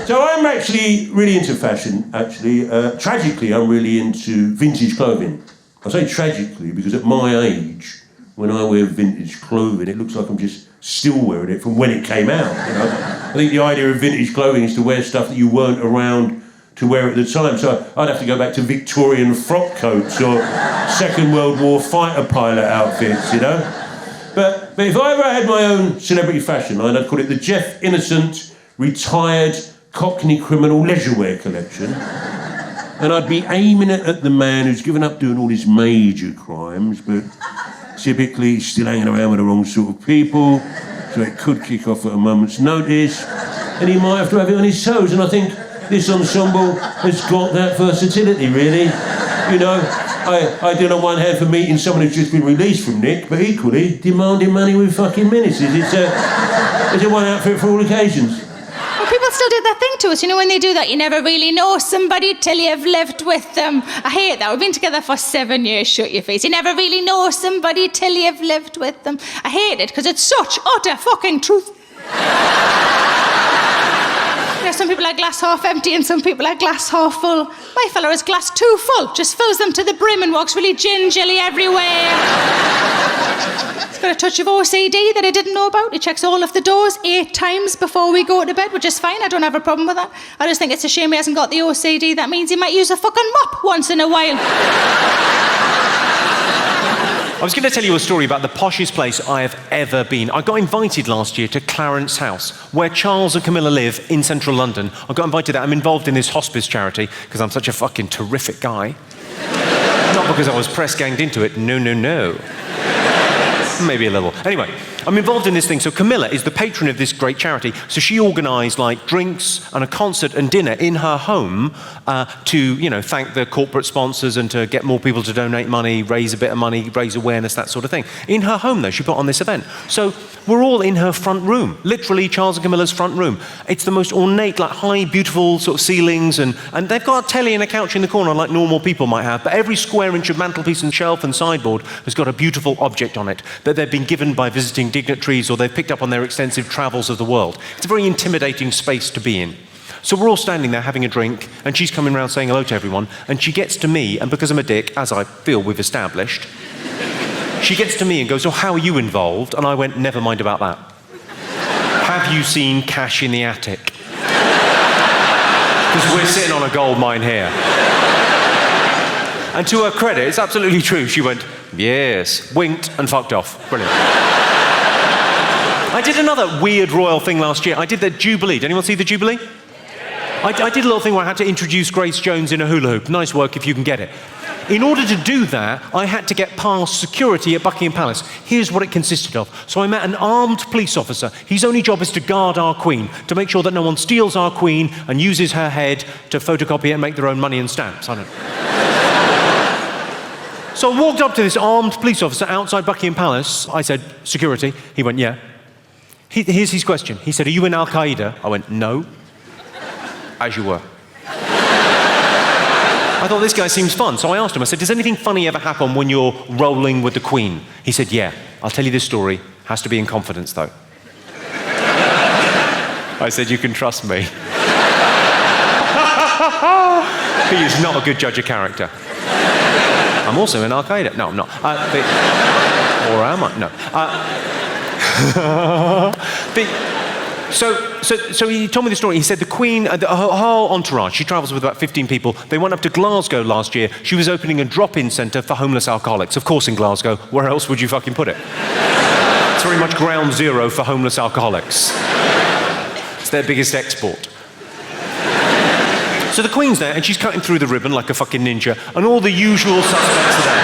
So I'm actually really into fashion, actually. Tragically, I'm really into vintage clothing. I say tragically because at my age, when I wear vintage clothing, it looks like I'm just still wearing it from when it came out, you know? I think the idea of vintage clothing is to wear stuff that you weren't around to wear at the time. So I'd have to go back to Victorian frock coats or Second World War fighter pilot outfits, you know? But if I ever had my own celebrity fashion line, I'd call it the Jeff Innocent Retired Cockney Criminal Leisure Wear Collection. And I'd be aiming it at the man who's given up doing all his major crimes, but typically still hanging around with the wrong sort of people, so it could kick off at a moment's notice, and he might have to have it on his toes. And I think this ensemble has got that versatility, really. You know, I did on one hand for meeting someone who's just been released from Nick, but equally demanding money with fucking menaces. It's a one outfit for all occasions. People still do that thing to us, you know, when they do that, you never really know somebody till you've lived with them. I hate that. We've been together for 7 years, shut your face. You never really know somebody till you've lived with them. I hate it, because it's such utter fucking truth. You know, some people are glass half empty and some people are glass half full. My fella is glass too full, just fills them to the brim and walks really gingerly everywhere. He's got a touch of OCD that I didn't know about. He checks all of the doors 8 times before we go to bed, which is fine. I don't have a problem with that. I just think it's a shame he hasn't got the OCD. That means he might use a fucking mop once in a while. I was going to tell you a story about the poshest place I have ever been. I got invited last year to Clarence House, where Charles and Camilla live in central London. I got invited there. I'm involved in this hospice charity because I'm such a fucking terrific guy. Not because I was press-ganged into it. No, no, no. Maybe a little. Anyway, I'm involved in this thing. So Camilla is the patron of this great charity. So she organised like drinks and a concert and dinner in her home to, you know, thank the corporate sponsors and to get more people to donate money, raise a bit of money, raise awareness, that sort of thing. In her home, though, she put on this event. So we're all in her front room, literally Charles and Camilla's front room. It's the most ornate, like high, beautiful sort of ceilings, and they've got a telly and a couch in the corner like normal people might have, but every square inch of mantelpiece and shelf and sideboard has got a beautiful object on it that they've been given by visiting dignitaries or they've picked up on their extensive travels of the world. It's a very intimidating space to be in. So we're all standing there having a drink, and she's coming around saying hello to everyone, and she gets to me, and because I'm a dick, as I feel we've established, she gets to me and goes, "Oh, how are you involved?" And I went, "Never mind about that. Have you seen Cash in the Attic?" Because we're sitting on a gold mine here. And to her credit, it's absolutely true. She went, "Yes," winked and fucked off. Brilliant. I did another weird royal thing last year. I did the Jubilee. Did anyone see the Jubilee? I did a little thing where I had to introduce Grace Jones in a hula hoop. Nice work if you can get it. In order to do that, I had to get past security at Buckingham Palace. Here's what it consisted of. So I met an armed police officer. His only job is to guard our Queen, to make sure that no one steals our Queen and uses her head to photocopy it and make their own money and stamps. I don't know. So I walked up to this armed police officer outside Buckingham Palace. I said, "Security?" He went, "Yeah." Here's his question. He said, "Are you in Al-Qaeda?" I went, "No." "As you were." I thought, this guy seems fun. So I asked him, I said, "Does anything funny ever happen when you're rolling with the Queen?" He said, "Yeah. I'll tell you this story. Has to be in confidence, though." I said, "You can trust me." He is not a good judge of character. I'm also in Al-Qaeda. No, I'm not. Or am I? No. So he told me the story. He said the Queen, her whole entourage, she travels with about 15 people. They went up to Glasgow last year. She was opening a drop-in centre for homeless alcoholics. Of course in Glasgow. Where else would you fucking put it? It's very much ground zero for homeless alcoholics. It's their biggest export. So the Queen's there, and she's cutting through the ribbon like a fucking ninja, and all the usual suspects are there.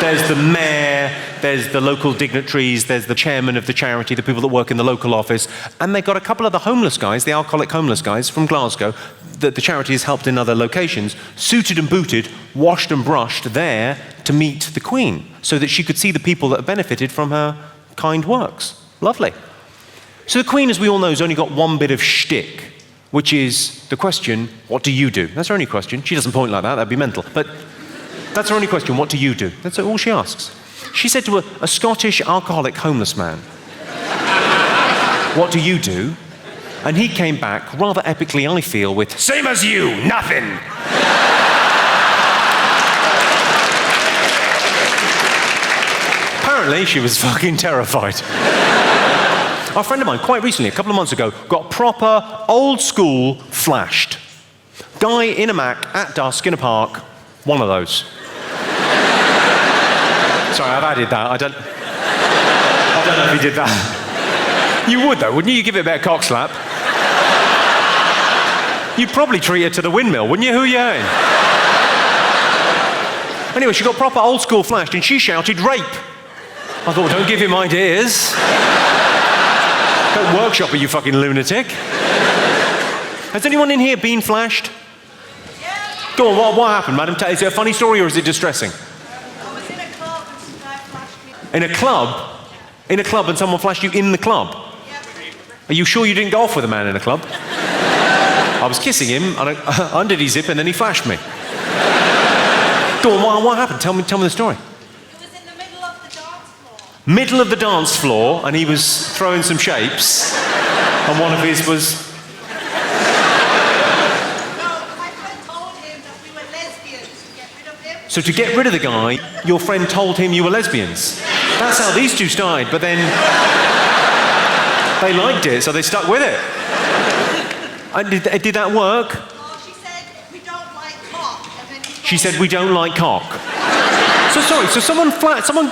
There's the mayor, there's the local dignitaries, there's the chairman of the charity, the people that work in the local office, and they've got a couple of the homeless guys, the alcoholic homeless guys from Glasgow, that the charity has helped in other locations, suited and booted, washed and brushed there to meet the Queen, so that she could see the people that have benefited from her kind works. Lovely. So the Queen, as we all know, has only got one bit of shtick, which is the question, what do you do? That's her only question. She doesn't point like that, that'd be mental. But that's her only question, what do you do? That's all she asks. She said to a Scottish alcoholic homeless man, "What do you do?" And he came back, rather epically, I feel, with, "Same as you, nothing." Apparently, she was fucking terrified. A friend of mine, quite recently, a couple of months ago, got proper, old-school flashed. Guy in a Mac, at dusk, in a park, one of those. Sorry, I've added that. I don't know if he did that. You would, though, wouldn't you? You'd give it a bit of cock slap. You'd probably treat her to the windmill, wouldn't you? Who are you hurting? Anyway, she got proper old school flashed and she shouted rape. I thought, don't give him ideas. Don't workshop it, you fucking lunatic. Has anyone in here been flashed? Yeah. Go on, what happened, madam? Is it a funny story or is it distressing? I was in a club and some guy flashed me. In a club? In a club and someone flashed you in the club? Are you sure you didn't go off with a man in a club? I was kissing him, and I undid his zip, and then he flashed me. Go on, what happened? Tell me the story. It was in the middle of the dance floor. Middle of the dance floor, and he was throwing some shapes, and one of his was... No, my friend told him that we were lesbians to get rid of him. So to get rid of the guy, your friend told him you were lesbians. That's how these two started, but then... They liked it, so they stuck with it. And did that work? Oh, she said, we don't like cock. And then She said, we don't like cock. So sorry, so someone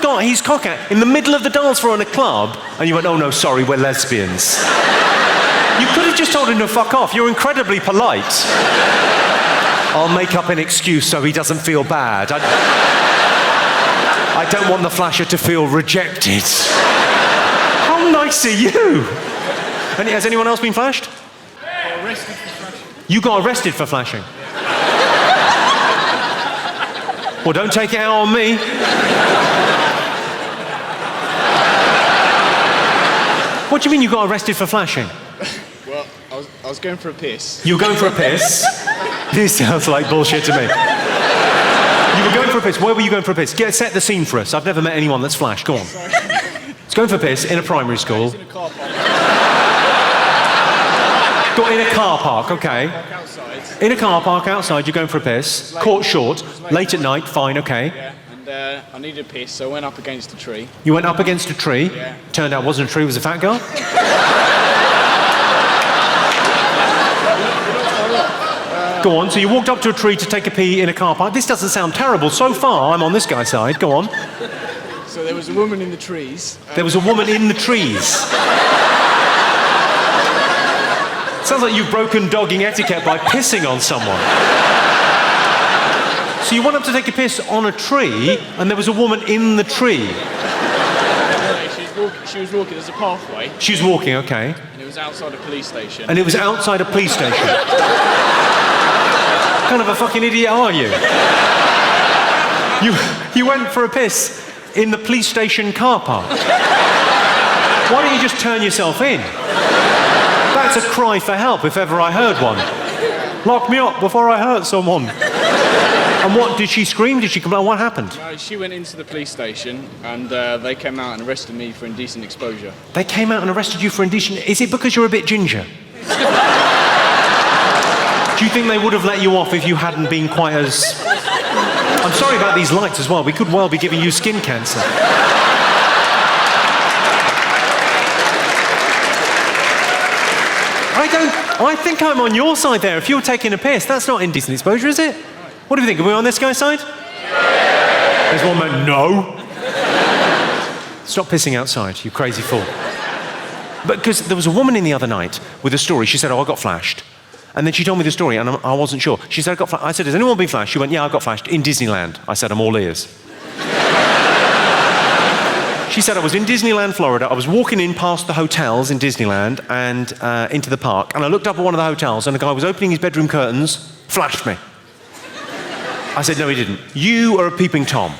got his cock out in the middle of the dance floor in a club, and you went, oh no, sorry, we're lesbians. You could have just told him to fuck off. You're incredibly polite. I'll make up an excuse so he doesn't feel bad. I don't want the flasher to feel rejected. How nice are you? And has anyone else been flashed? Arrested for flashing. You got arrested for flashing? Well, don't take it out on me. What do you mean you got arrested for flashing? Well, I was going for a piss. You were going for a piss? This sounds like bullshit to me. You were going for a piss. Where were you going for a piss? Set the scene for us. I've never met anyone that's flashed. Go on. It's going for a piss in a primary school. In a car park. Got in a car park, okay. Outside. In a car park outside, you're going for a piss. Caught short. Late at night, fine, okay. Yeah, and I needed a piss, so I went up against a tree. You went up against a tree. Yeah. Turned out it wasn't a tree, it was a fat girl. Go on, so you walked up to a tree to take a pee in a car park. This doesn't sound terrible. So far, I'm on this guy's side. Go on. So there was a woman in the trees. There was a woman in the trees. Sounds like you've broken dogging etiquette by pissing on someone. So you went up to take a piss on a tree, and there was a woman in the tree. She was walking, there's a pathway, She was walking, okay. and it was outside a police station. And it was outside a police station. What kind of a fucking idiot are you? You went for a piss in the police station car park. Why don't you just turn yourself in? That's a cry for help if ever I heard one. Lock me up before I hurt someone. And what, did she scream? Did she complain? What happened? She went into the police station, and they came out and arrested me for indecent exposure. They came out and arrested you for indecent... Is it because you're a bit ginger? Do you think they would have let you off if you hadn't been quite as... I'm sorry about these lights as well. We could well be giving you skin cancer. I think I'm on your side there. If you're taking a piss, that's not indecent exposure, is it? What do you think? Are we on this guy's side? There's one man, no. Stop pissing outside, you crazy fool. But because there was a woman in the other night with a story. She said, oh, I got flashed. And then she told me the story, and I wasn't sure. She said, I said, has anyone been flashed? She went, yeah, I got flashed in Disneyland. I said, I'm all ears. She said, I was in Disneyland, Florida. I was walking in past the hotels in Disneyland and into the park. And I looked up at one of the hotels, and a guy was opening his bedroom curtains, flashed me. I said, no, he didn't. You are a peeping Tom.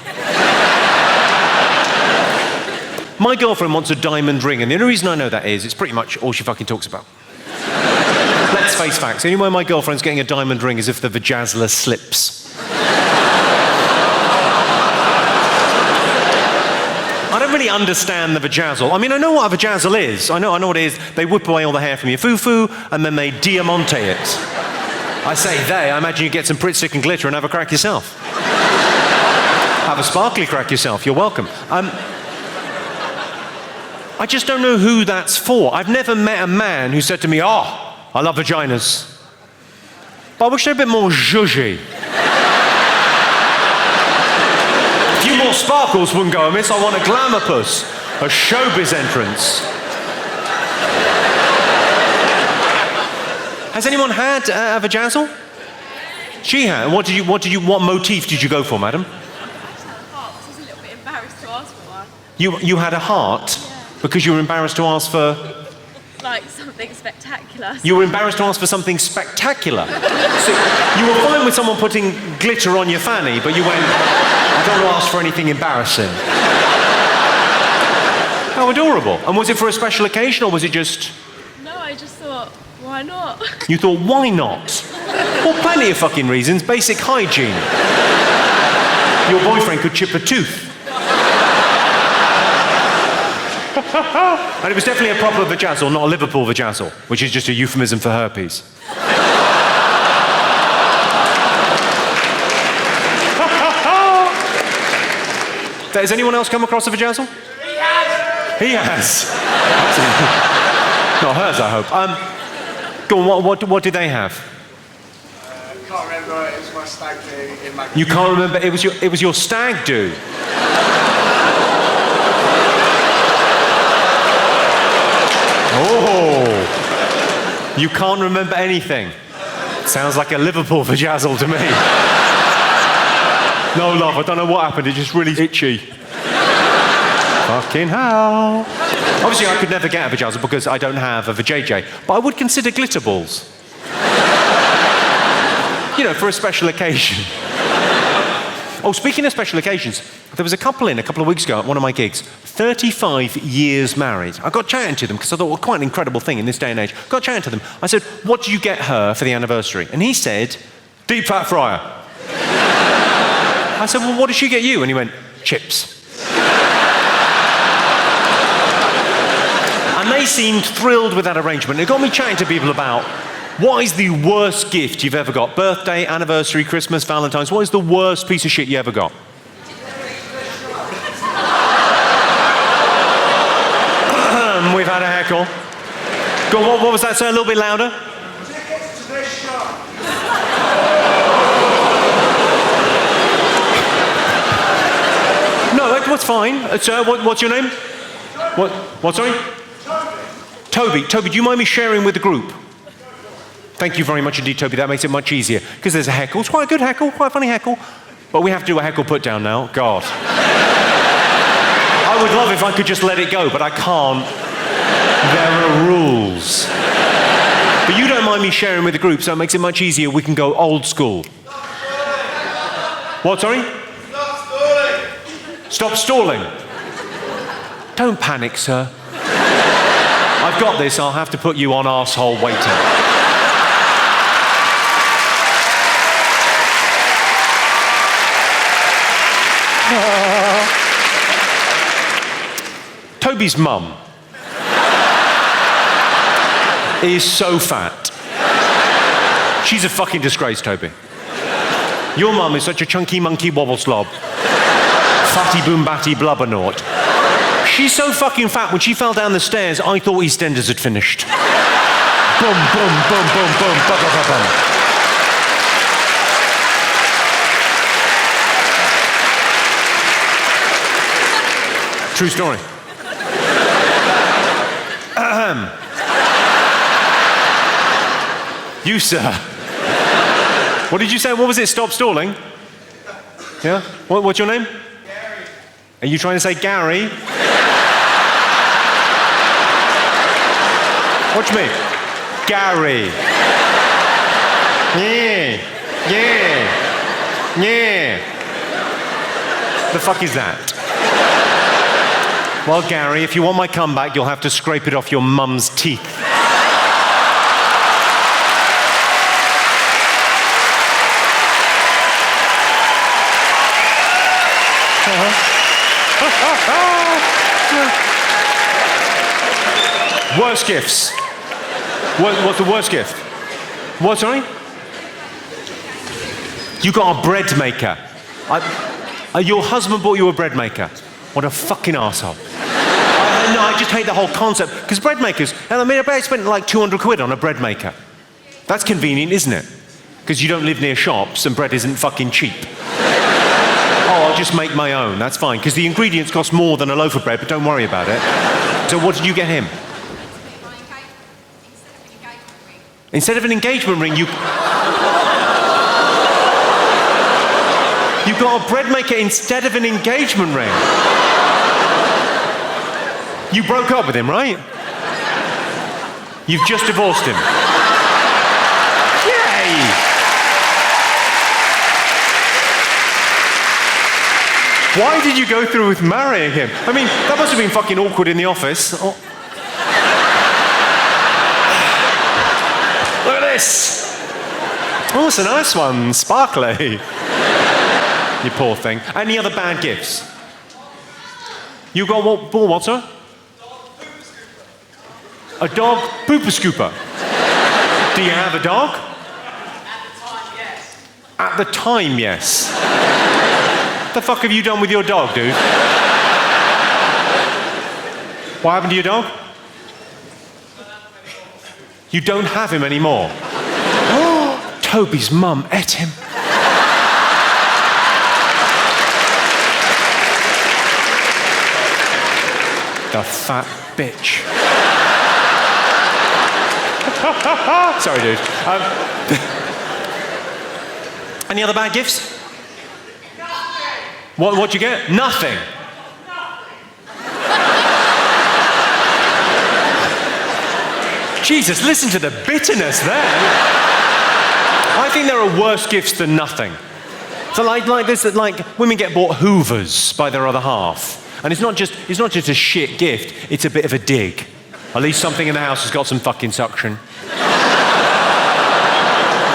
My girlfriend wants a diamond ring, and the only reason I know that is it's pretty much all she fucking talks about. Let's face facts. Anyway, my girlfriend's getting a diamond ring as if the vajazzler slips. I don't really understand the vajazzle. I mean, I know what a vajazzle is. I know what it is. They whip away all the hair from your foo-foo, and then they diamante it. I say they, I imagine you get some Pritt stick and glitter and have a crack yourself. Have a sparkly crack yourself, you're welcome. I just don't know who that's for. I've never met a man who said to me, oh, I love vaginas. But I wish they're a bit more zhuzhy. A few more sparkles wouldn't go amiss. I want a glamour puss, a showbiz entrance. Has anyone had a vajazzle? She had. What motif did you go for, madam? I was a little bit embarrassed to ask for one. You had a heart because you were embarrassed to ask for... Like something spectacular. You were embarrassed to ask for something spectacular. So you were fine with someone putting glitter on your fanny, but you went, I don't want to ask for anything embarrassing. How adorable. And was it for a special occasion, or was it just... No, I just thought, why not? You thought, why not? Well, plenty of fucking reasons. Basic hygiene. Your boyfriend could chip a tooth. And it was definitely a proper vajazzle, not a Liverpool vajazzle, which is just a euphemism for herpes. Has anyone else come across a vajazzle? He has. Not hers, I hope. Go on, what did they have? Can't remember. It was my stag do in my... You can't remember? It was your stag do. Oh, you can't remember anything. Sounds like a Liverpool vajazzle to me. No, love, I don't know what happened. It's just really itchy. Fucking hell. Obviously, I could never get a vajazzle because I don't have a vajayjay, but I would consider glitter balls. You know, for a special occasion. Oh, speaking of special occasions, there was a couple a couple of weeks ago at one of my gigs, 35 years married. I got chatting to them because I thought, well, quite an incredible thing in this day and age. Got chatting to them. I said, what did you get her for the anniversary? And he said, deep fat fryer. I said, well, what did she get you? And he went, chips. And they seemed thrilled with that arrangement. It got me chatting to people about what is the worst gift you've ever got? Birthday, anniversary, Christmas, Valentine's. What is the worst piece of shit you ever got? We've had a heckle. Go on, what was that, sir? A little bit louder. Tickets to this show. No, what's fine. Sir, what's your name? What, sorry? Toby. Toby, do you mind me sharing with the group? Thank you very much indeed, Toby. That makes it much easier. Because there's a heckle. It's quite a good heckle, quite a funny heckle. But we have to do a heckle put down now. God. I would love if I could just let it go, but I can't. There are rules. But you don't mind me sharing with the group, so it makes it much easier. We can go old school. What, sorry? Stop stalling. Stop stalling. Don't panic, sir. I've got this. I'll have to put you on arsehole waiting. Toby's mum is so fat. She's a fucking disgrace, Toby. Your mum is such a chunky monkey wobble slob. Fatty boom batty blubbernaut. She's so fucking fat, when she fell down the stairs, I thought EastEnders had finished. Boom, boom, boom, boom, boom, bum, bum, bum, bum. True story. You, sir. What did you say? What was it? Stop stalling? Yeah? What's your name? Gary. Are you trying to say Gary? Watch me. Gary. Yeah. Yeah. Yeah. The fuck is that? Well, Gary, if you want my comeback, you'll have to scrape it off your mum's teeth. Worst gifts. What's the worst gift? What, sorry? You got a bread maker. Your husband bought you a bread maker. What a fucking arsehole. No, I just hate the whole concept. Because bread makers, I mean, I spent like 200 quid on a bread maker. That's convenient, isn't it? Because you don't live near shops and bread isn't fucking cheap. Oh, I'll just make my own, that's fine. Because the ingredients cost more than a loaf of bread, but don't worry about it. So what did you get him? Instead of an engagement ring, you got a bread maker instead of an engagement ring. You broke up with him, right? You've just divorced him. Yay! Why did you go through with marrying him? I mean, that must have been fucking awkward in the office. Oh. Look at this! Oh, it's a nice one, sparkly. You poor thing. Any other bad gifts? You got what, sir? A dog pooper scooper. Do you have a dog? At the time, yes. What the fuck have you done with your dog, dude? What happened to your dog? You don't have him anymore. Oh, Toby's mum ate him. The fat bitch. Sorry, dude. Any other bad gifts? What'd you get? Nothing. Jesus, listen to the bitterness there. I think there are worse gifts than nothing. So like this, like women get bought Hoovers by their other half. And it's not just a shit gift, it's a bit of a dig. At least something in the house has got some fucking suction.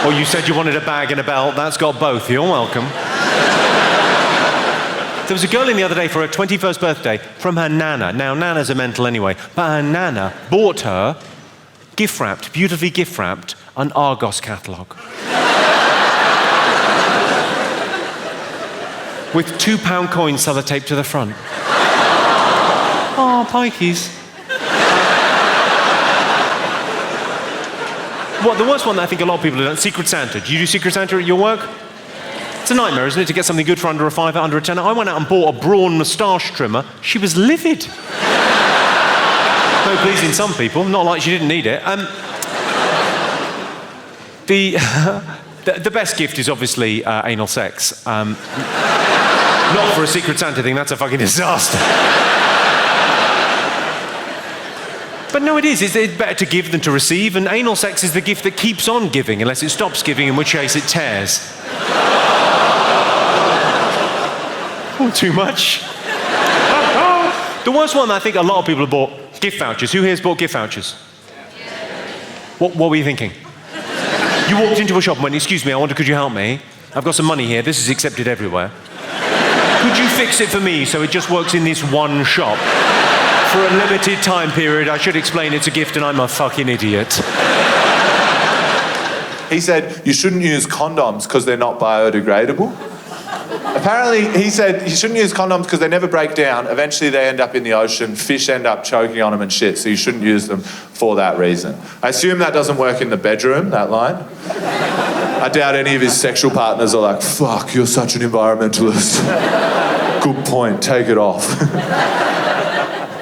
Or you said you wanted a bag and a belt, that's got both, you're welcome. There was a girl in the other day for her 21st birthday from her nana. Now, nanas are mental anyway, but her nana bought her, gift-wrapped, beautifully gift-wrapped, an Argos catalogue. With £2 coins sellotaped to the front. Oh, pikeys. Well, the worst one that I think a lot of people have done, Secret Santa. Do you do Secret Santa at your work? It's a nightmare, isn't it, to get something good for under a £5, under a £10. I went out and bought a brawn moustache trimmer. She was livid. No pleasing some people, not like she didn't need it. The best gift is obviously anal sex. Not for a Secret Santa thing, that's a fucking disaster. But no, it is. It's better to give than to receive, and anal sex is the gift that keeps on giving, unless it stops giving, in which case it tears. Oh, too much. The worst one, I think a lot of people have bought gift vouchers. Who here's bought gift vouchers? What were you thinking? You walked into a shop and went, excuse me, could you help me? I've got some money here, this is accepted everywhere. Could you fix it for me so it just works in this one shop? For a limited time period, I should explain it's a gift and I'm a fucking idiot. He said you shouldn't use condoms because they're not biodegradable. Apparently, he said you shouldn't use condoms because they never break down. Eventually, they end up in the ocean. Fish end up choking on them and shit, so you shouldn't use them for that reason. I assume that doesn't work in the bedroom, that line. I doubt any of his sexual partners are like, fuck, you're such an environmentalist. Good point, take it off.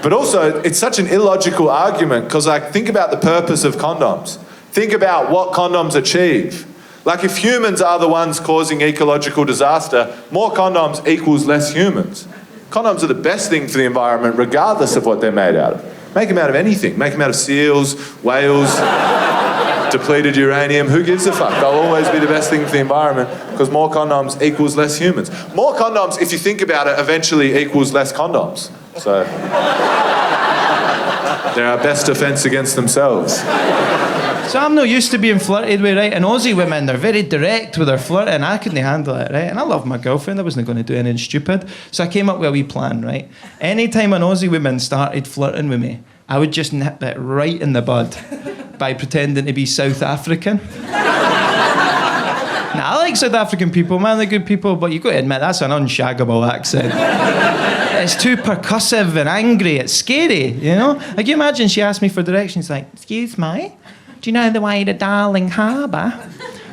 But also, it's such an illogical argument because, think about the purpose of condoms. Think about what condoms achieve. If humans are the ones causing ecological disaster, more condoms equals less humans. Condoms are the best thing for the environment, regardless of what they're made out of. Make them out of anything. Make them out of seals, whales, depleted uranium. Who gives a fuck? They'll always be the best thing for the environment because more condoms equals less humans. More condoms, if you think about it, eventually equals less condoms. So they're our best defense against themselves. So I'm not used to being flirted with, right? And Aussie women, they're very direct with their flirting. I couldn't handle it, right? And I love my girlfriend. I wasn't going to do anything stupid. So I came up with a wee plan, right? Anytime an Aussie woman started flirting with me, I would just nip it right in the bud by pretending to be South African. Now, I like South African people, man, they're good people, but you've got to admit, that's an unshaggable accent. It's too percussive and angry, it's scary, you know? Like, you imagine she asked me for directions, like, excuse me, do you know the way to Darling Harbour?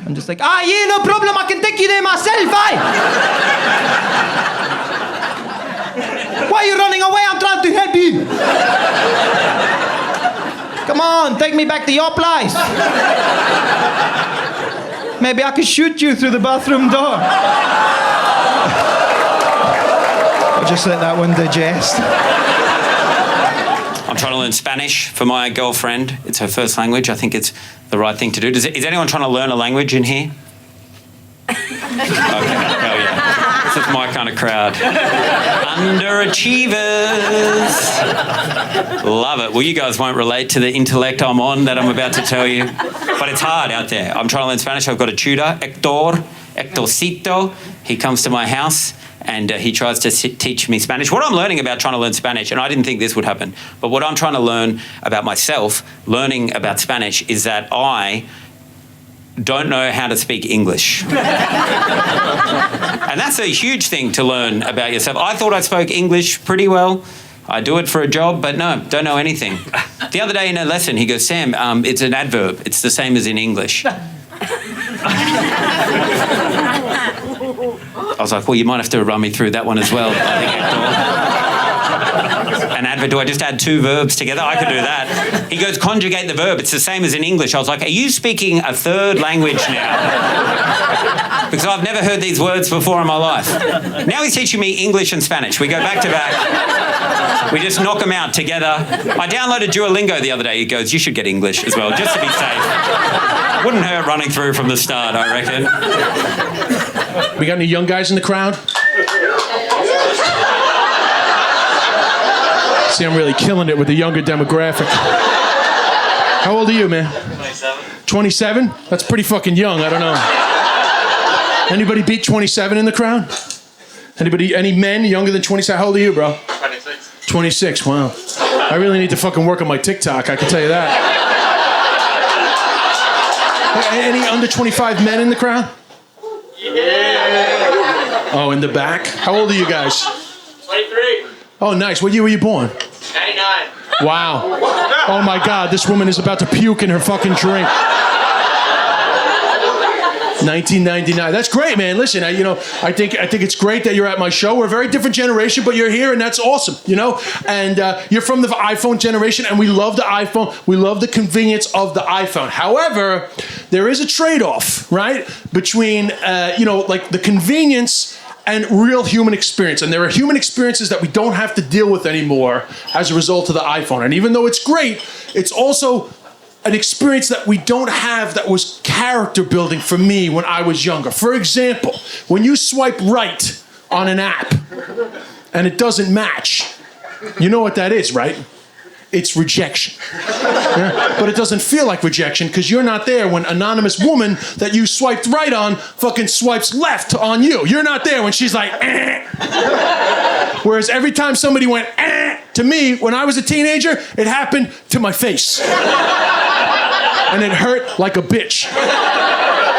I'm just like, yeah, no problem, I can take you there myself, Why are you running away? I'm trying to help you. Come on, take me back to your place. Maybe I could shoot you through the bathroom door. I'll just let that one digest. I'm trying to learn Spanish for my girlfriend. It's her first language. I think it's the right thing to do. Is anyone trying to learn a language in here? Okay, hell yeah. This is my kind of crowd. Underachievers. Love it. Well, you guys won't relate to the intellect I'm on that I'm about to tell you. But it's hard out there. I'm trying to learn Spanish. I've got a tutor, Hectorcito. He comes to my house and he tries to teach me Spanish. What I'm learning about trying to learn Spanish, and I didn't think this would happen, but what I'm trying to learn about myself, learning about Spanish, is that I don't know how to speak English. And that's a huge thing to learn about yourself. I thought I spoke English pretty well. I do it for a job, but no, don't know anything. The other day in a lesson, he goes, Sam, it's an adverb. It's the same as in English. I was like, well, you might have to run me through that one as well. I think an adverb, do I just add two verbs together? I could do that. He goes, conjugate the verb. It's the same as in English. I was like, are you speaking a third language now? Because I've never heard these words before in my life. Now he's teaching me English and Spanish. We go back to back. We just knock them out together. I downloaded Duolingo the other day. He goes, you should get English as well, just to be safe. Wouldn't hurt running through from the start, I reckon. We got any young guys in the crowd? See, I'm really killing it with the younger demographic. How old are you, man? 27. 27? That's pretty fucking young, I don't know. Anybody beat 27 in the crowd? Anybody, any men younger than 27? How old are you, bro? 26. 26, wow. I really need to fucking work on my TikTok, I can tell you that. Any under 25 men in the crowd? Yeah. Oh, in the back? How old are you guys? 23. Oh, nice. What year were you born? 99. Wow. Oh my God, this woman is about to puke in her fucking drink. 1999. That's great, man. Listen, I think it's great that you're at my show. We're a very different generation, but you're here, and that's awesome, you know? And you're from the iPhone generation, and we love the iPhone. We love the convenience of the iPhone. However, there is a trade-off, right? Between, like the convenience and real human experience. And there are human experiences that we don't have to deal with anymore as a result of the iPhone. And even though it's great, it's also an experience that we don't have that was character building for me when I was younger. For example, when you swipe right on an app and it doesn't match, you know what that is, right? It's rejection. Yeah? But it doesn't feel like rejection because you're not there when anonymous woman that you swiped right on fucking swipes left on you. You're not there when she's like, eh. Whereas every time somebody went, eh, to me, when I was a teenager, it happened to my face. And it hurt like a bitch.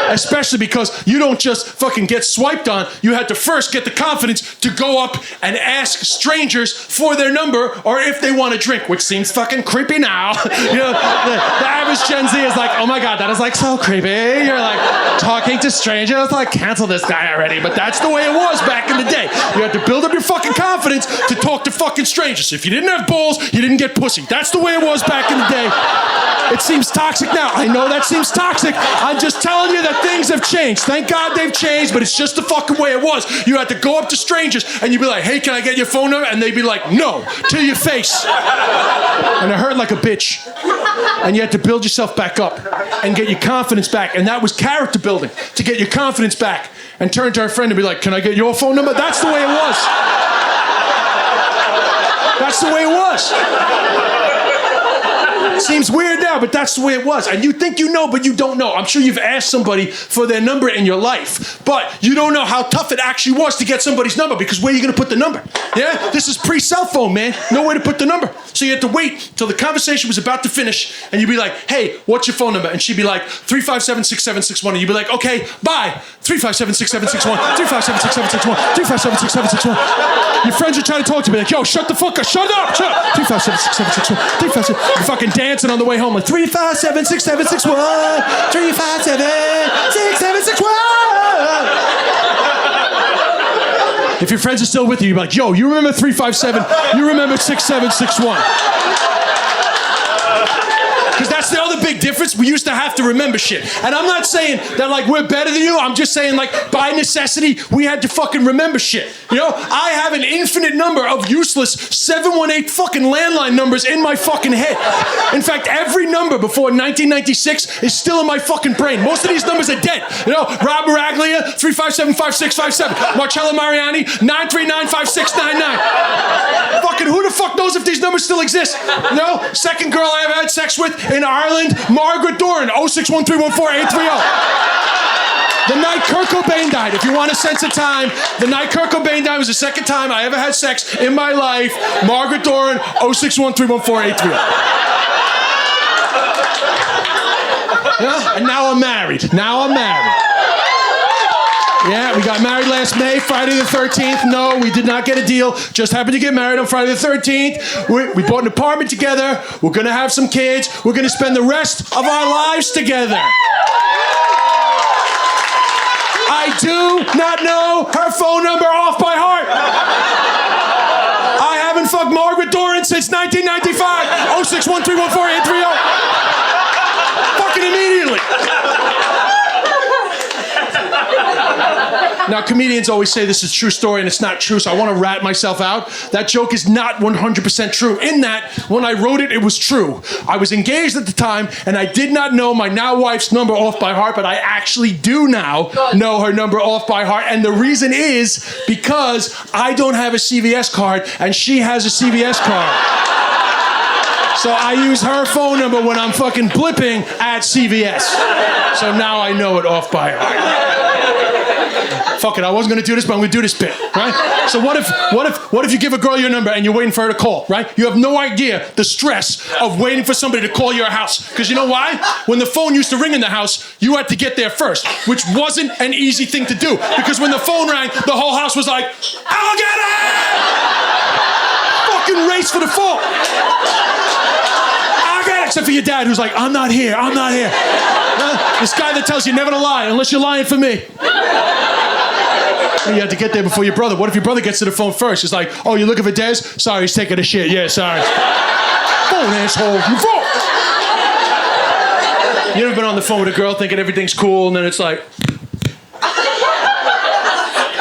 Especially because you don't just fucking get swiped on. You had to first get the confidence to go up and ask strangers for their number or if they want a drink, which seems fucking creepy now. You know, the average Gen Z is like, oh my God, that is like so creepy. You're like talking to strangers, like cancel this guy already. But that's the way it was back in the day. You had to build up your fucking confidence to talk to fucking strangers. If you didn't have balls, you didn't get pussy. That's the way it was back in the day. It seems toxic now. I know that seems toxic. I'm just telling you that things have changed. Thank God they've changed, but it's just the fucking way it was. You had to go up to strangers and you'd be like, hey, can I get your phone number? And they'd be like, no, to your face. And it hurt like a bitch. And you had to build yourself back up and get your confidence back. And that was character building, to get your confidence back and turn to our friend and be like, can I get your phone number? That's the way it was. That's the way it was. Seems weird now, but that's the way it was. And you think you know, but you don't know. I'm sure you've asked somebody for their number in your life, but you don't know how tough it actually was to get somebody's number, because where are you going to put the number? Yeah? This is pre-cell phone, man. No way to put the number. So you had to wait till the conversation was about to finish, and you'd be like, hey, what's your phone number? And she'd be like, 357-6761. And you'd be like, okay, bye. 357-6761. 357-6761. 357-6761. Your friends are trying to talk to me like, yo, shut the fuck up. Shut up. 357-6761. 357. You're fucking dancing on the way home like 357-6761. 357-6761. If your friends are still with you, you're like, yo, you remember 357, you remember 6761. Because that's the other big difference. We used to have to remember shit. And I'm not saying that, like, we're better than you. I'm just saying, like, by necessity, we had to fucking remember shit. You know, I have an infinite number of useless 718 fucking landline numbers in my fucking head. In fact, every number before 1996 is still in my fucking brain. Most of these numbers are dead. You know, Rob Baraglia, 357-5657. Marcello Mariani, 939-5699. Fucking who the fuck knows if these numbers still exist? You know, second girl I ever had sex with in Ireland, Margaret Doran, 061314830. The night Kurt Cobain died. If you want a sense of time, the night Kurt Cobain died was the second time I ever had sex in my life. Margaret Doran, 061314830. Yeah? And now I'm married. Yeah, we got married last May, Friday the 13th. No, we did not get a deal. Just happened to get married on Friday the 13th. We bought an apartment together. We're going to have some kids. We're going to spend the rest of our lives together. I do not know her phone number off by heart. I haven't fucked Margaret Doran since 1995. 061314830. Fucking immediately. Now, comedians always say this is a true story, and it's not true, so I want to rat myself out. That joke is not 100% true. In that, when I wrote it, it was true. I was engaged at the time, and I did not know my now wife's number off by heart, but I actually do now know her number off by heart, and the reason is because I don't have a CVS card, and she has a CVS card. So I use her phone number when I'm fucking blipping at CVS. So now I know it off by heart. Fuck it, I wasn't gonna do this, but I'm gonna do this bit, right? So what if you give a girl your number and you're waiting for her to call, right? You have no idea the stress of waiting for somebody to call your house. Because you know why? When the phone used to ring in the house, you had to get there first, which wasn't an easy thing to do. Because when the phone rang, the whole house was like, I'll get it! Fucking race for the phone. Except for your dad, who's like, I'm not here. This guy that tells you never to lie unless you're lying for me. You had to get there before your brother. What if your brother gets to the phone first? He's like, oh, you're looking for Des? Sorry, he's taking a shit. Yeah, sorry. Phone, asshole. You phone. You ever been on the phone with a girl thinking everything's cool, and then it's like,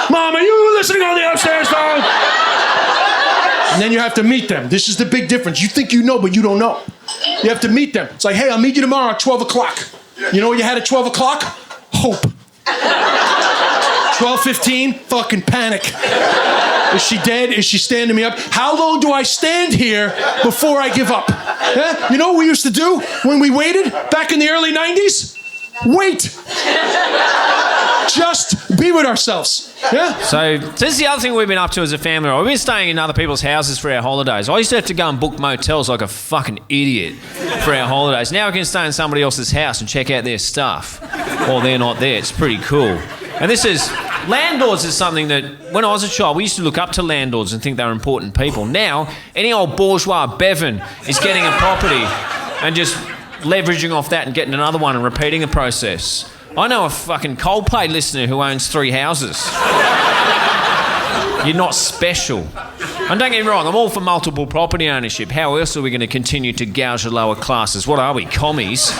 Mom, are you listening on the upstairs phone? And then you have to meet them. This is the big difference. You think you know, but you don't know. You have to meet them. It's like, hey, I'll meet you tomorrow at 12 o'clock. You know what you had at 12 o'clock? Hope. 12:15, fucking panic. Is she dead? Is she standing me up? How long do I stand here before I give up? Yeah? You know what we used to do when we waited back in the early 90s? Wait. Just be with ourselves. Yeah? So this is the other thing we've been up to as a family. We've been staying in other people's houses for our holidays. I used to have to go and book motels like a fucking idiot for our holidays. Now I can stay in somebody else's house and check out their stuff while they're not there. It's pretty cool. And landlords is something that, when I was a child, we used to look up to landlords and think they were important people. Now, any old bourgeois Bevan is getting a property and just leveraging off that and getting another one and repeating the process. I know a fucking Coldplay listener who owns 3 houses. You're not special. And don't get me wrong, I'm all for multiple property ownership. How else are we going to continue to gouge the lower classes? What are we, commies?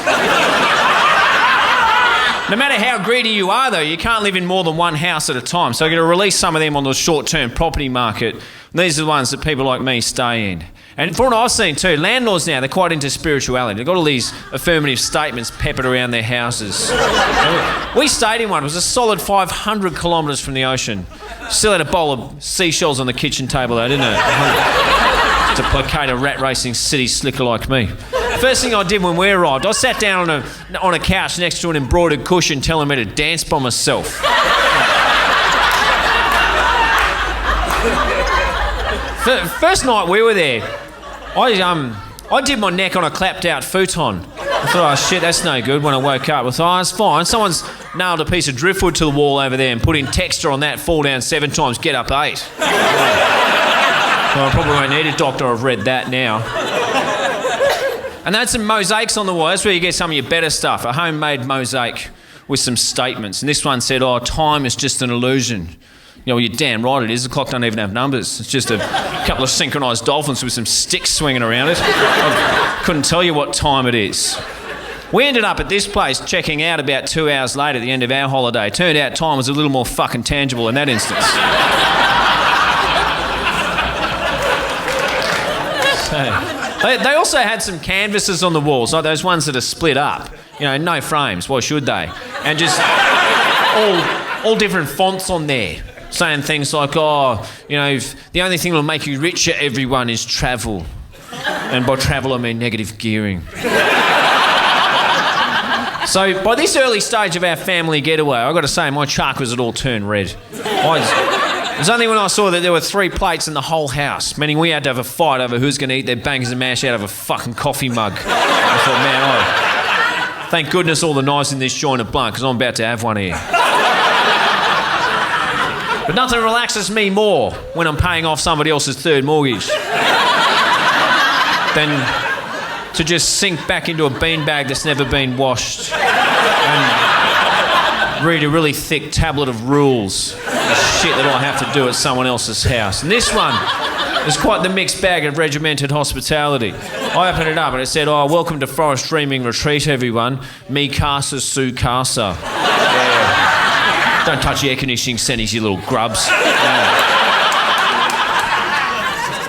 No matter how greedy you are, though, you can't live in more than one house at a time. So you're going to release some of them on the short-term property market. These are the ones that people like me stay in. And from what I've seen too, landlords now, they're quite into spirituality. They've got all these affirmative statements peppered around their houses. We stayed in one. It was a solid 500 kilometres from the ocean. Still had a bowl of seashells on the kitchen table though, didn't it? To placate a rat racing city slicker like me. First thing I did when we arrived, I sat down on a couch next to an embroidered cushion telling me to dance by myself. First night we were there, I did my neck on a clapped out futon. I thought, oh shit, that's no good. When I woke up, I thought, oh, it's fine. Someone's nailed a piece of driftwood to the wall over there and put in texture on that, fall down 7 times, get up 8. Well, I probably won't need a doctor, I've read that now. And they had some mosaics on the wall. That's where you get some of your better stuff. A homemade mosaic with some statements. And this one said, oh, time is just an illusion. You know, you're damn right it is. The clock doesn't even have numbers. It's just a couple of synchronised dolphins with some sticks swinging around it. I couldn't tell you what time it is. We ended up at this place checking out about 2 hours later at the end of our holiday. Turned out time was a little more fucking tangible in that instance. They also had some canvases on the walls, like those ones that are split up. You know, no frames. Why should they? And just all different fonts on there. Saying things like, oh, you know, the only thing that'll make you richer, everyone, is travel. And by travel, I mean negative gearing. So by this early stage of our family getaway, I've got to say my chakras had all turned red. It was only when I saw that there were 3 plates in the whole house, meaning we had to have a fight over who's going to eat their bangers and mash out of a fucking coffee mug. I thought, man, thank goodness all the knives in this joint are blunt, because I'm about to have one here. But nothing relaxes me more when I'm paying off somebody else's third mortgage than to just sink back into a beanbag that's never been washed and read a really thick tablet of rules, the shit that I have to do at someone else's house. And this one is quite the mixed bag of regimented hospitality. I opened it up and it said, oh, welcome to Forest Dreaming Retreat, everyone. Me casa su casa. Yeah. Don't touch the air conditioning settings, you little grubs.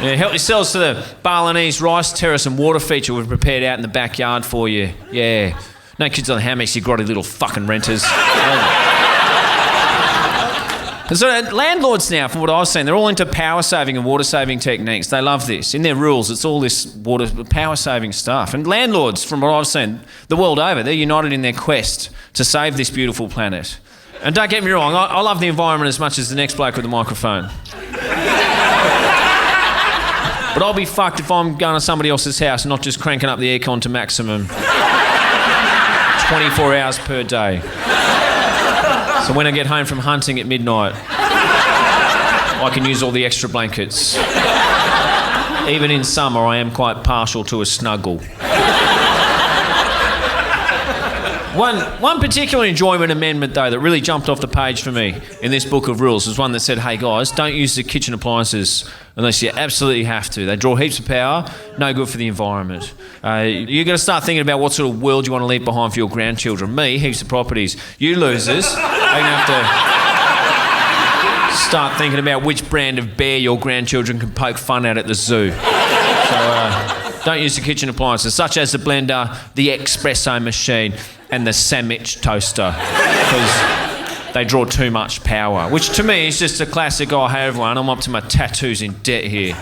Yeah, help yourselves to the Balinese rice terrace and water feature we've prepared out in the backyard for you. Yeah. No kids on the hammocks, you grotty little fucking renters. And so landlords now, from what I've seen, they're all into power saving and water saving techniques. They love this. In their rules, it's all this power saving stuff. And landlords, from what I've seen, the world over, they're united in their quest to save this beautiful planet. And don't get me wrong, I love the environment as much as the next bloke with the microphone. But I'll be fucked if I'm going to somebody else's house and not just cranking up the aircon to maximum 24 hours per day. So when I get home from hunting at midnight, I can use all the extra blankets. Even in summer, I am quite partial to a snuggle. One particular enjoyment amendment, though, that really jumped off the page for me in this book of rules was one that said, hey, guys, don't use the kitchen appliances unless you absolutely have to. They draw heaps of power, no good for the environment. You've got to start thinking about what sort of world you want to leave behind for your grandchildren. Me, heaps of properties. You losers are going to have to start thinking about which brand of bear your grandchildren can poke fun at the zoo. So don't use the kitchen appliances, such as the blender, the espresso machine, and the sandwich toaster, because they draw too much power, which to me is just a classic, oh, hey everyone, I'm up to my tattoos in debt here.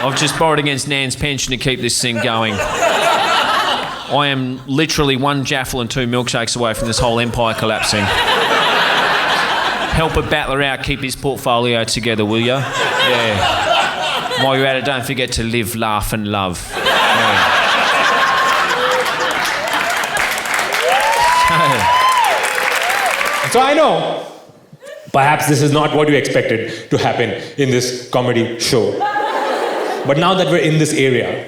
I've just borrowed against Nan's pension to keep this thing going. I am literally 1 jaffle and 2 milkshakes away from this whole empire collapsing. Help a battler out, keep his portfolio together, will ya? Yeah. While you're at it, don't forget to live, laugh and love. Yeah. So I know, perhaps this is not what you expected to happen in this comedy show. But now that we're in this area,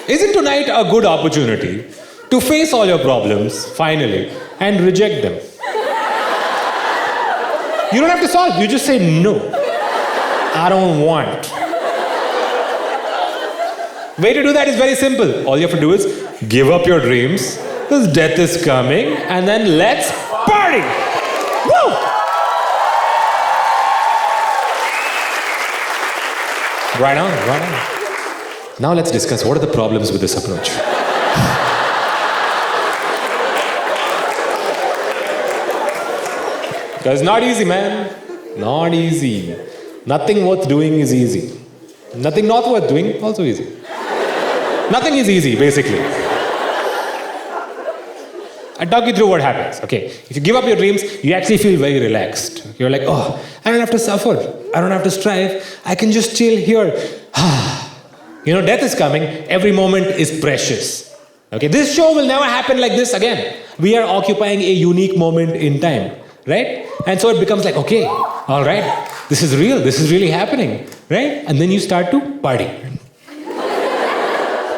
isn't tonight a good opportunity to face all your problems, finally, and reject them? You don't have to solve, you just say no. I don't want. Way to do that is very simple. All you have to do is give up your dreams, because death is coming, and then let's party! Woo! Right on. Now let's discuss what are the problems with this approach. Because it's not easy, man. Not easy. Nothing worth doing is easy. Nothing not worth doing, also easy. Nothing is easy, basically. I'll talk you through what happens. Okay, if you give up your dreams, you actually feel very relaxed. You're like, oh, I don't have to suffer. I don't have to strive. I can just chill here. You know, death is coming. Every moment is precious. Okay, this show will never happen like this again. We are occupying a unique moment in time, right? And so it becomes like, okay, all right, this is real. This is really happening, right? And then you start to party.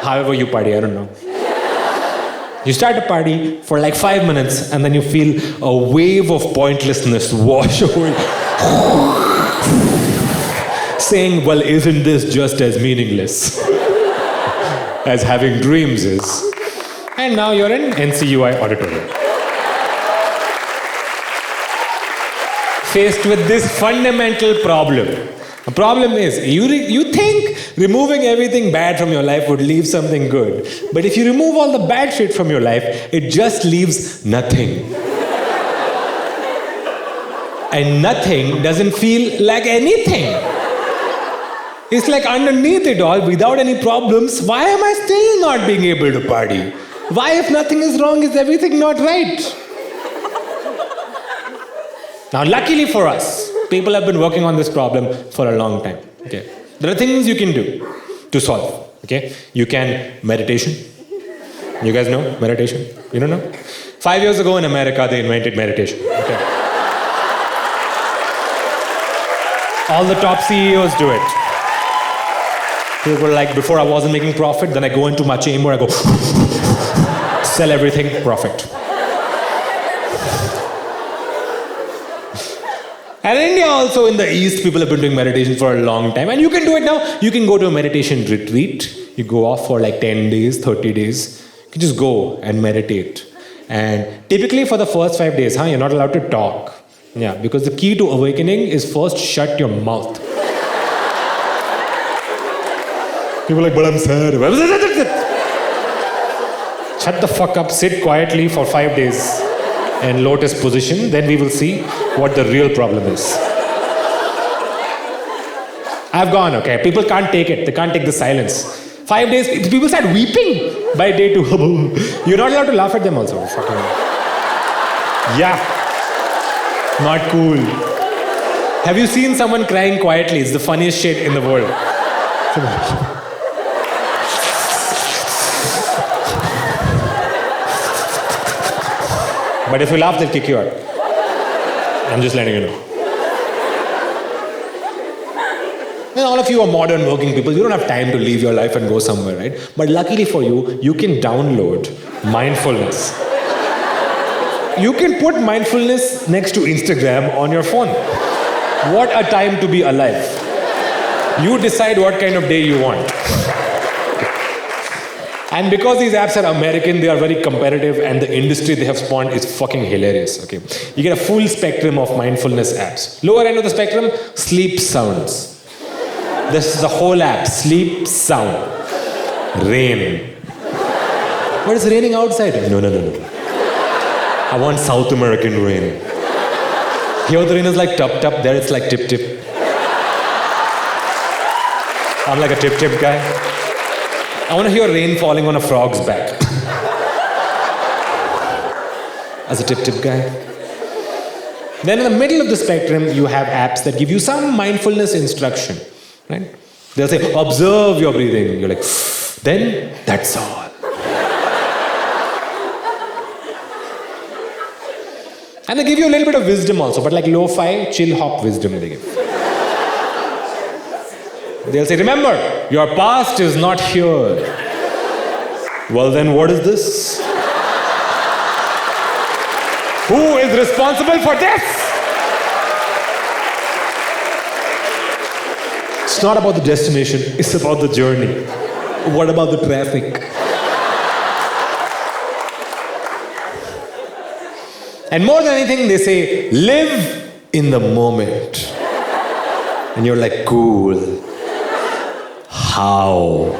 However you party, I don't know. You start to party for like 5 minutes and then you feel a wave of pointlessness wash over you. Saying, well, isn't this just as meaningless as having dreams is? And now you're in NCUI auditorium. Faced with this fundamental problem. The problem is, you think removing everything bad from your life would leave something good. But if you remove all the bad shit from your life, it just leaves nothing. And nothing doesn't feel like anything. It's like underneath it all, without any problems, why am I still not being able to party? Why, if nothing is wrong, is everything not right? Now, luckily for us, people have been working on this problem for a long time. Okay, there are things you can do to solve. Okay, you can meditation. You guys know meditation? You don't know? 5 years ago in America, they invented meditation. Okay. All the top CEOs do it. People were like, before I wasn't making profit, then I go into my chamber, I go, sell everything, profit. And in India also, in the East, people have been doing meditation for a long time. And you can do it now. You can go to a meditation retreat. You go off for like 10 days, 30 days. You can just go and meditate. And typically for the first 5 days, you're not allowed to talk. Yeah, because the key to awakening is first shut your mouth. People are like, but I'm sad. Shut the fuck up, sit quietly for 5 days in lotus position, then we will see what the real problem is. I've gone, okay, people can't take it, they can't take the silence. 5 days, people start weeping by day 2. You're not allowed to laugh at them also. Yeah, not cool. Have you seen someone crying quietly? It's the funniest shit in the world. But if you laugh, they'll kick you out. I'm just letting you know. And all of you are modern working people. You don't have time to leave your life and go somewhere, right? But luckily for you, you can download mindfulness. You can put mindfulness next to Instagram on your phone. What a time to be alive. You decide what kind of day you want. And because these apps are American, they are very competitive, and the industry they have spawned is fucking hilarious, okay? You get a full spectrum of mindfulness apps. Lower end of the spectrum, sleep sounds. This is the whole app, sleep sound. Rain. But it's raining outside. No. I want South American rain. Here the rain is like tup tup, there it's like tip tip. I'm like a tip tip guy. I want to hear rain falling on a frog's back. As a tip-tip guy. Then in the middle of the spectrum, you have apps that give you some mindfulness instruction. Right? They'll say, observe your breathing. You're like, then that's all. And they give you a little bit of wisdom also, but like lo-fi, chill hop wisdom they give. They'll say, remember, your past is not here. Well, then what is this? Who is responsible for this? It's not about the destination, it's about the journey. What about the traffic? And more than anything, they say, live in the moment. And you're like, cool. How?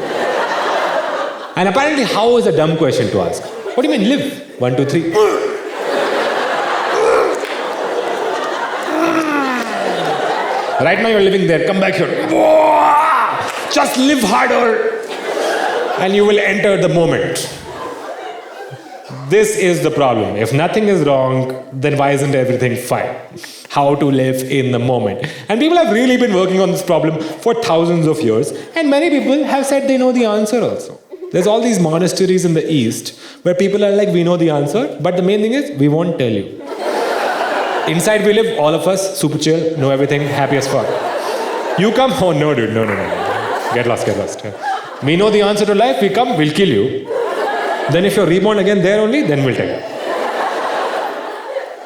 And apparently, how is a dumb question to ask. What do you mean, live? 1, 2, 3. Right now, you're living there. Come back here. Just live harder and you will enter the moment. This is the problem. If nothing is wrong, then why isn't everything fine? How to live in the moment. And people have really been working on this problem for thousands of years, and many people have said they know the answer also. There's all these monasteries in the East where people are like, we know the answer, but the main thing is, we won't tell you. Inside we live, all of us, super chill, know everything, happy as fuck. You come, oh no dude, no. Get lost. We know the answer to life, we come, we'll kill you. Then if you're reborn again there only, then we'll tell you.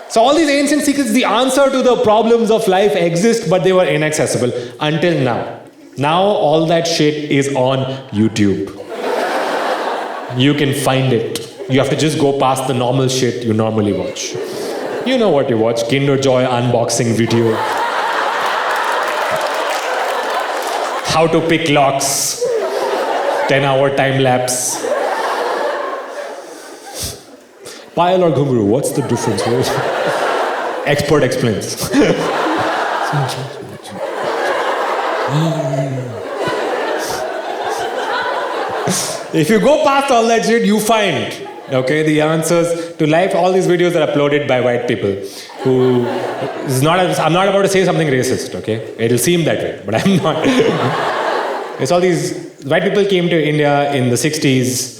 So all these ancient secrets, the answer to the problems of life exist, but they were inaccessible until now. Now all that shit is on YouTube. You can find it. You have to just go past the normal shit you normally watch. You know what you watch, Kinder Joy unboxing video. How to pick locks. 10-hour time lapse. Pile or ghungroo, what's the difference? Expert explains. If you go past all that shit, you find, okay, the answers to life. All these videos are uploaded by white people who I'm not about to say something racist, okay? It'll seem that way, but I'm not. It's all these white people came to India in the 60s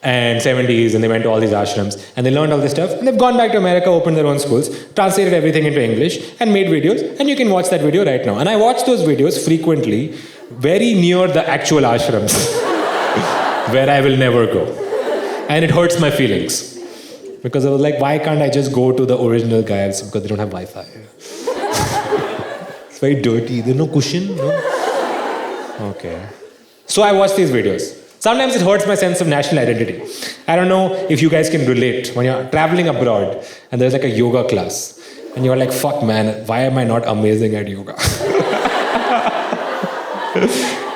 and 70s, and they went to all these ashrams, and they learned all this stuff, and they've gone back to America, opened their own schools, translated everything into English, and made videos, and you can watch that video right now. And I watch those videos frequently, very near the actual ashrams, where I will never go. And it hurts my feelings. Because I was like, why can't I just go to the original guys? Because they don't have Wi-Fi. It's very dirty. There's no cushion, no? Okay. So I watch these videos. Sometimes it hurts my sense of national identity. I don't know if you guys can relate when you're traveling abroad and there's like a yoga class and you're like, fuck man, why am I not amazing at yoga?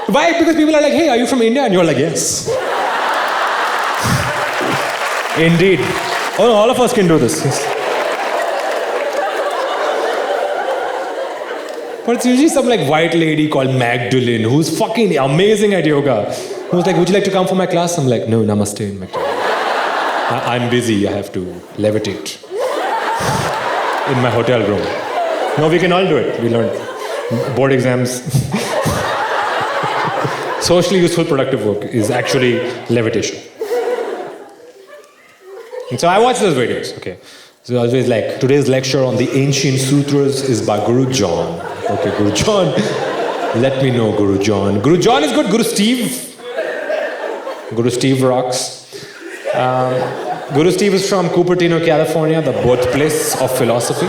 Why? Because people are like, hey, are you from India? And you're like, yes. Indeed. Oh, all of us can do this. Yes. But it's usually some like white lady called Magdalene who's fucking amazing at yoga. Who's like, would you like to come for my class? I'm like, no, namaste in Magdalene. I'm busy, I have to levitate in my hotel room. No, we can all do it. We learned board exams. Socially useful productive work is actually levitation. And so I watch those videos, okay. So always like, today's lecture on the ancient sutras is by Guru John. Okay, Guru John. Let me know, Guru John. Guru John is good. Guru Steve. Guru Steve rocks. Guru Steve is from Cupertino, California, the birthplace of philosophy.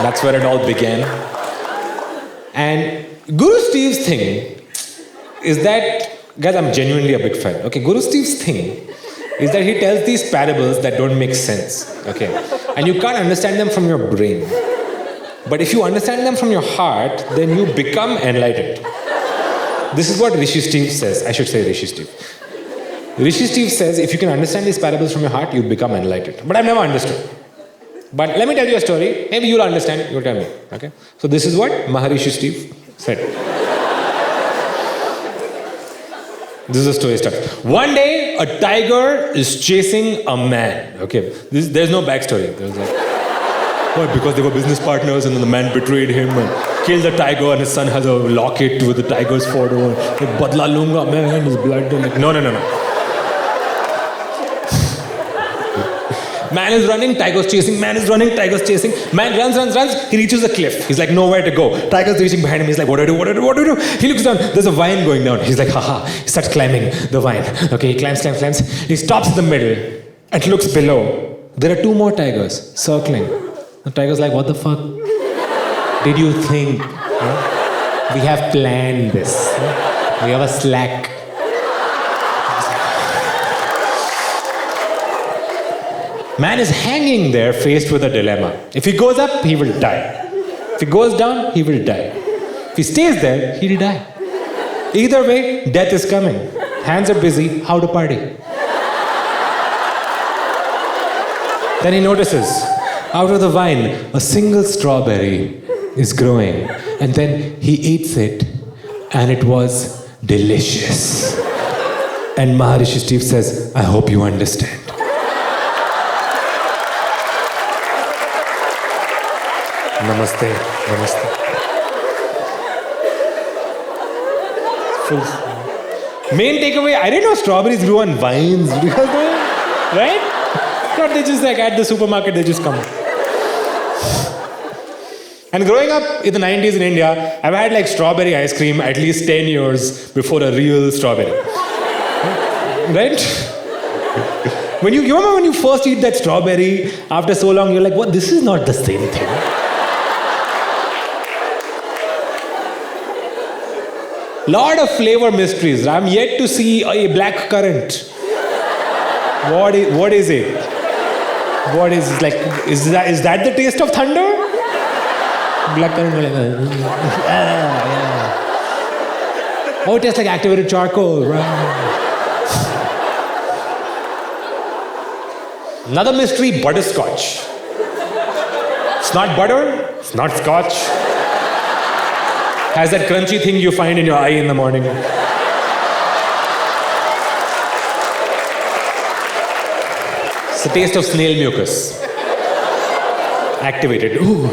That's where it all began. And Guru Steve's thing is that, guys, I'm genuinely a big fan. Okay, Guru Steve's thing is that he tells these parables that don't make sense. Okay, and you can't understand them from your brain. But if you understand them from your heart, then you become enlightened. This is what Rishi Steve says. I should say Rishi Steve. Rishi Steve says, if you can understand these parables from your heart, you become enlightened. But I've never understood. But let me tell you a story. Maybe you'll understand it. You'll tell me. Okay? So this is what Maharishi Steve said. This is a story starts. One day, a tiger is chasing a man. Okay? There's no backstory. There's like, what? Because they were business partners and then the man betrayed him and killed the tiger and his son has a locket with the tiger's photo. Like, badla lunga, man, his blood. Like, no. Man is running, tiger's chasing, man is running, tiger's chasing. Man runs, he reaches a cliff. He's like, nowhere to go. Tiger's reaching behind him, he's like, what do I do? He looks down, there's a vine going down. He's like, haha. He starts climbing the vine. Okay, he climbs. He stops in the middle and looks below. There are two more tigers circling. The tiger's like, what the fuck did you think? We have planned this. We have a slack. Man is hanging there faced with a dilemma. If he goes up, he will die. If he goes down, he will die. If he stays there, he'll die. Either way, death is coming. Hands are busy, how to party? Then he notices, out of the vine, a single strawberry is growing. And then he eats it and it was delicious. And Maharishi Steve says, I hope you understand. Namaste, namaste. Main takeaway, I didn't know strawberries grew on vines. Right? Not they just like at the supermarket, they just come. And growing up in the 90s in India, I've had like strawberry ice cream at least 10 years before a real strawberry. Right? When you remember when you first eat that strawberry, after so long, you're like, what? This is not the same thing. Lot of flavor mysteries. I'm yet to see a black currant. What is it? What is like? Is that the taste of thunder? Black currant. Yeah. Oh, it tastes like activated charcoal. Right. Another mystery: butterscotch. It's not butter. It's not scotch. Has that crunchy thing you find in your eye in the morning. It's the taste of snail mucus. Activated. Ooh.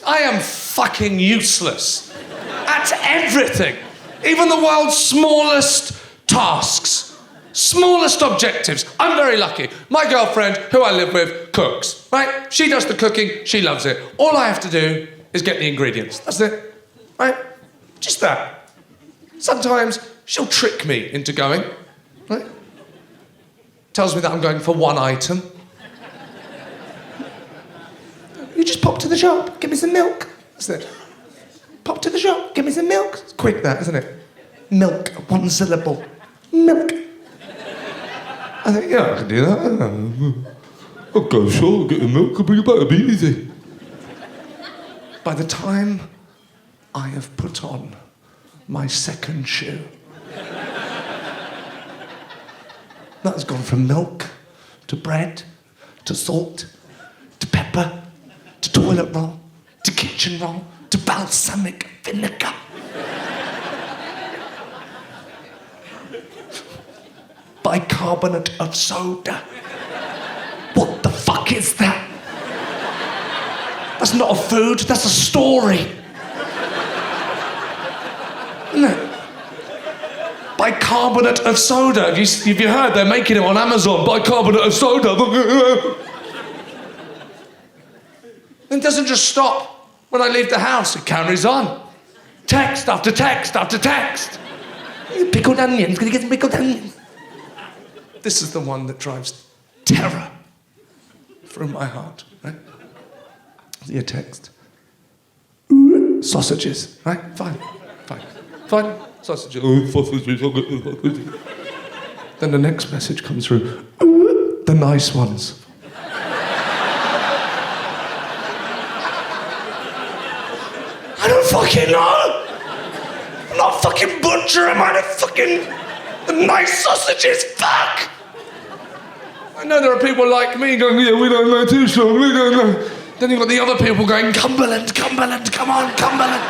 I am fucking useless at everything. Even the world's smallest tasks. Smallest objectives. I'm very lucky. My girlfriend, who I live with, cooks, right? She does the cooking, she loves it. All I have to do is get the ingredients. That's it, right? Just that. Sometimes she'll trick me into going, right? Tells me that I'm going for one item. You just pop to the shop, give me some milk. That's it. Pop to the shop, give me some milk. It's quick that, isn't it? Milk, one syllable. Milk. I think, yeah, I can do that. Okay, sure, I'll get the milk, but you better be easy. By the time I have put on my second shoe, that's gone from milk to bread to salt to pepper to toilet roll to kitchen roll to balsamic vinegar. Bicarbonate of soda. What the fuck is that? That's not a food, that's a story. Isn't it? Bicarbonate of soda. Have you heard they're making it on Amazon? Bicarbonate of soda. It doesn't just stop when I leave the house, it carries on. Text after text after text. Pickled onions, can you get some pickled onions? This is the one that drives terror through my heart, right? Your text. Sausages, right? Fine. Sausages. Sausages. Then the next message comes through. The nice ones. I don't fucking know. I'm not a fucking butcher. Am I the nice sausages? Fuck. I know there are people like me going, yeah, we don't know too strong, we don't know. Then you've got the other people going, Cumberland, come on, Cumberland.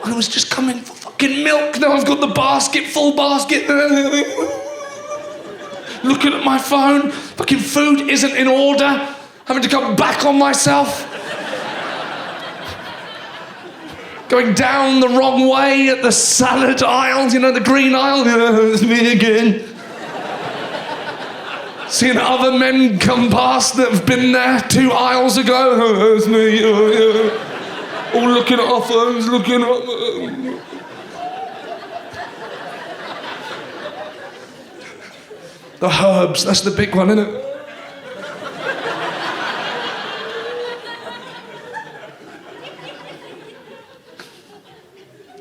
I was just coming for fucking milk, now I've got the basket, full basket. Looking at my phone, fucking food isn't in order, having to come back on myself. Going down the wrong way at the salad aisle, you know, the green aisle. It's me again. Seeing other men come past that have been there 2 aisles ago. It's me. All looking at our phones, looking at... The herbs, that's the big one, isn't it?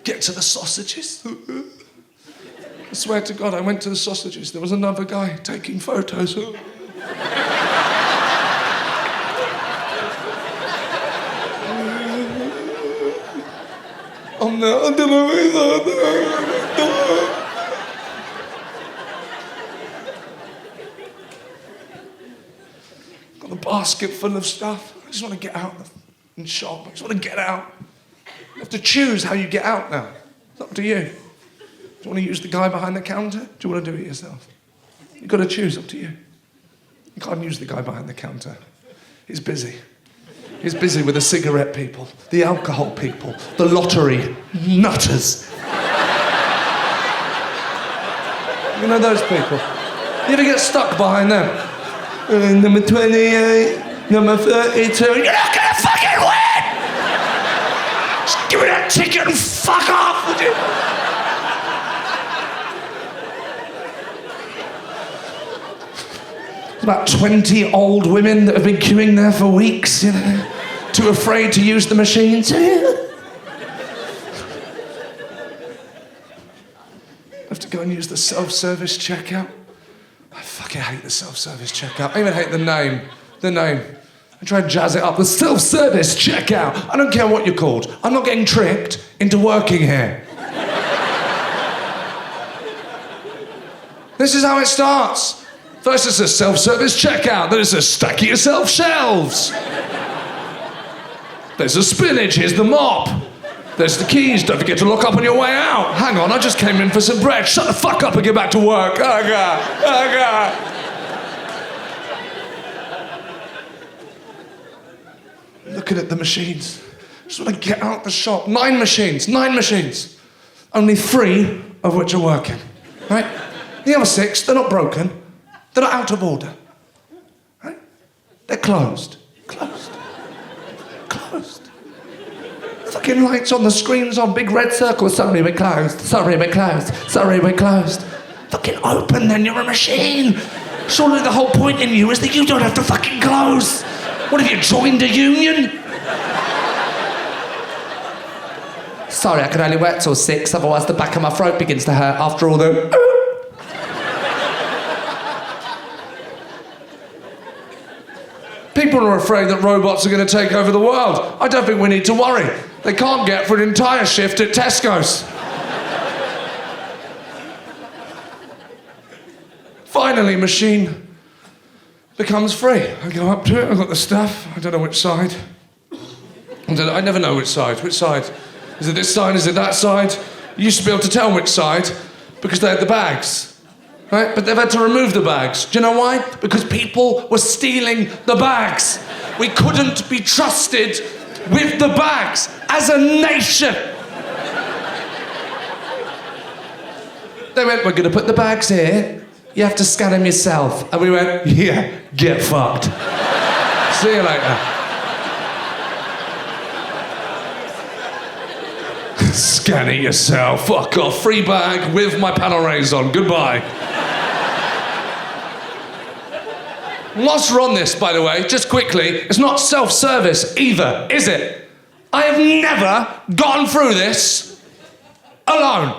Get to the sausages. I swear to God, I went to the sausages. There was another guy taking photos. Oh no, I don't know who that. Got a basket full of stuff. just want to get out and shop. I just want to get out. You have to choose how you get out now. It's up to you. Do you want to use the guy behind the counter? Do you want to do it yourself? You've got to choose, up to you. You can't use the guy behind the counter. He's busy. He's busy with the cigarette people, the alcohol people, the lottery nutters. You know those people? You ever get stuck behind them? Number 28, number 32. You're not gonna fucking win! Just give me that ticket and fuck off, would you? There's about 20 old women that have been queuing there for weeks, you know, too afraid to use the machines. Have to go and use the self-service checkout. I fucking hate the self-service checkout. I even hate the name. The name. I try and jazz it up. The self-service checkout. I don't care what you're called. I'm not getting tricked into working here. This is how it starts. First it's a self-service checkout. Then it's a stack it yourself shelves. There's a spillage. Here's the mop. There's the keys. Don't forget to lock up on your way out. Hang on, I just came in for some bread. Shut the fuck up and get back to work. Oh, God. Oh, God. Looking at the machines. Just want to get out the shop. 9 machines. 9 machines. Only 3 of which are working. Right? The other 6, they're not broken. They're not out of order. Right? They're closed. Closed. Closed. Fucking lights on, the screen's on, big red circle. Sorry, we're closed. Sorry, we're closed. Sorry, we're closed. Fucking open then, you're a machine. Surely the whole point in you is that you don't have to fucking close. What, have you joined a union? Sorry, I can only work till 6, otherwise the back of my throat begins to hurt after all the... People are afraid that robots are going to take over the world. I don't think we need to worry. They can't get for an entire shift at Tesco's. Finally, machine becomes free. I go up to it, I've got the stuff. I don't know which side. I never know which side. Which side? Is it this side? Is it that side? You used to be able to tell which side because they had the bags. Right? But they've had to remove the bags. Do you know why? Because people were stealing the bags. We couldn't be trusted with the bags as a nation. They went, we're going to put the bags here. You have to scan them yourself. And we went, yeah, get fucked. See you later. Scan it yourself. Fuck off. Free bag with my panel rays on. Goodbye. Whilst we're on this, by the way, just quickly, it's not self-service either, is it? I have never gone through this alone.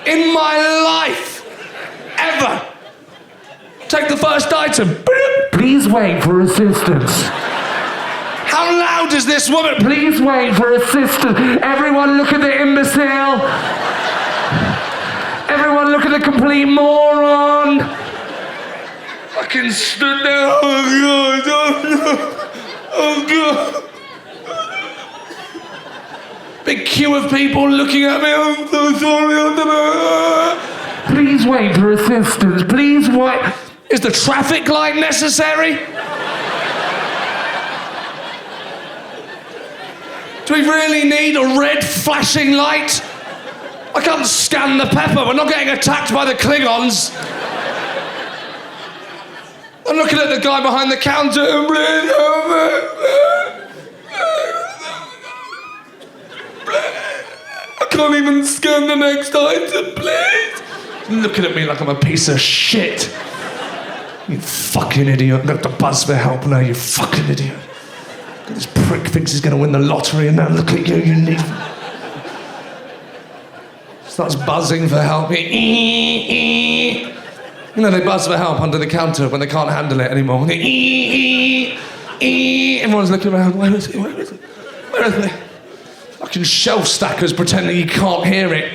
In my life, ever. Take the first item. Please wait for assistance. How loud is this woman? Please wait for assistance. Everyone look at the imbecile. Everyone look at the complete moron. Fucking stood there. Oh God, oh no. Oh God. Big queue of people looking at me. I'm so sorry. Please wait for assistance. Please wait. Is the traffic light necessary? Do we really need a red flashing light? I can't scan the pepper. We're not getting attacked by the Klingons. I'm looking at the guy behind the counter. I can't even scan the next item, please. Looking at me like I'm a piece of shit. You fucking idiot. I'm going to have to buzz for help now, you fucking idiot. This prick thinks he's going to win the lottery and now look at you, you need... Starts buzzing for help. You know, they buzz for help under the counter when they can't handle it anymore. Everyone's looking around. Where is it? Where is it? Where is it? Fucking shelf stackers pretending you can't hear it.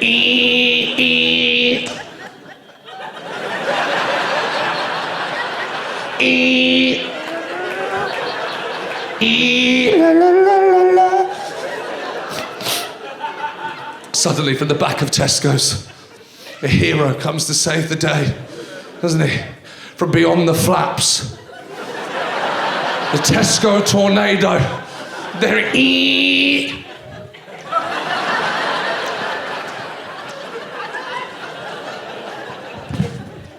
Suddenly, from the back of Tesco's, a hero comes to save the day, doesn't he? From beyond the flaps, the Tesco tornado. There he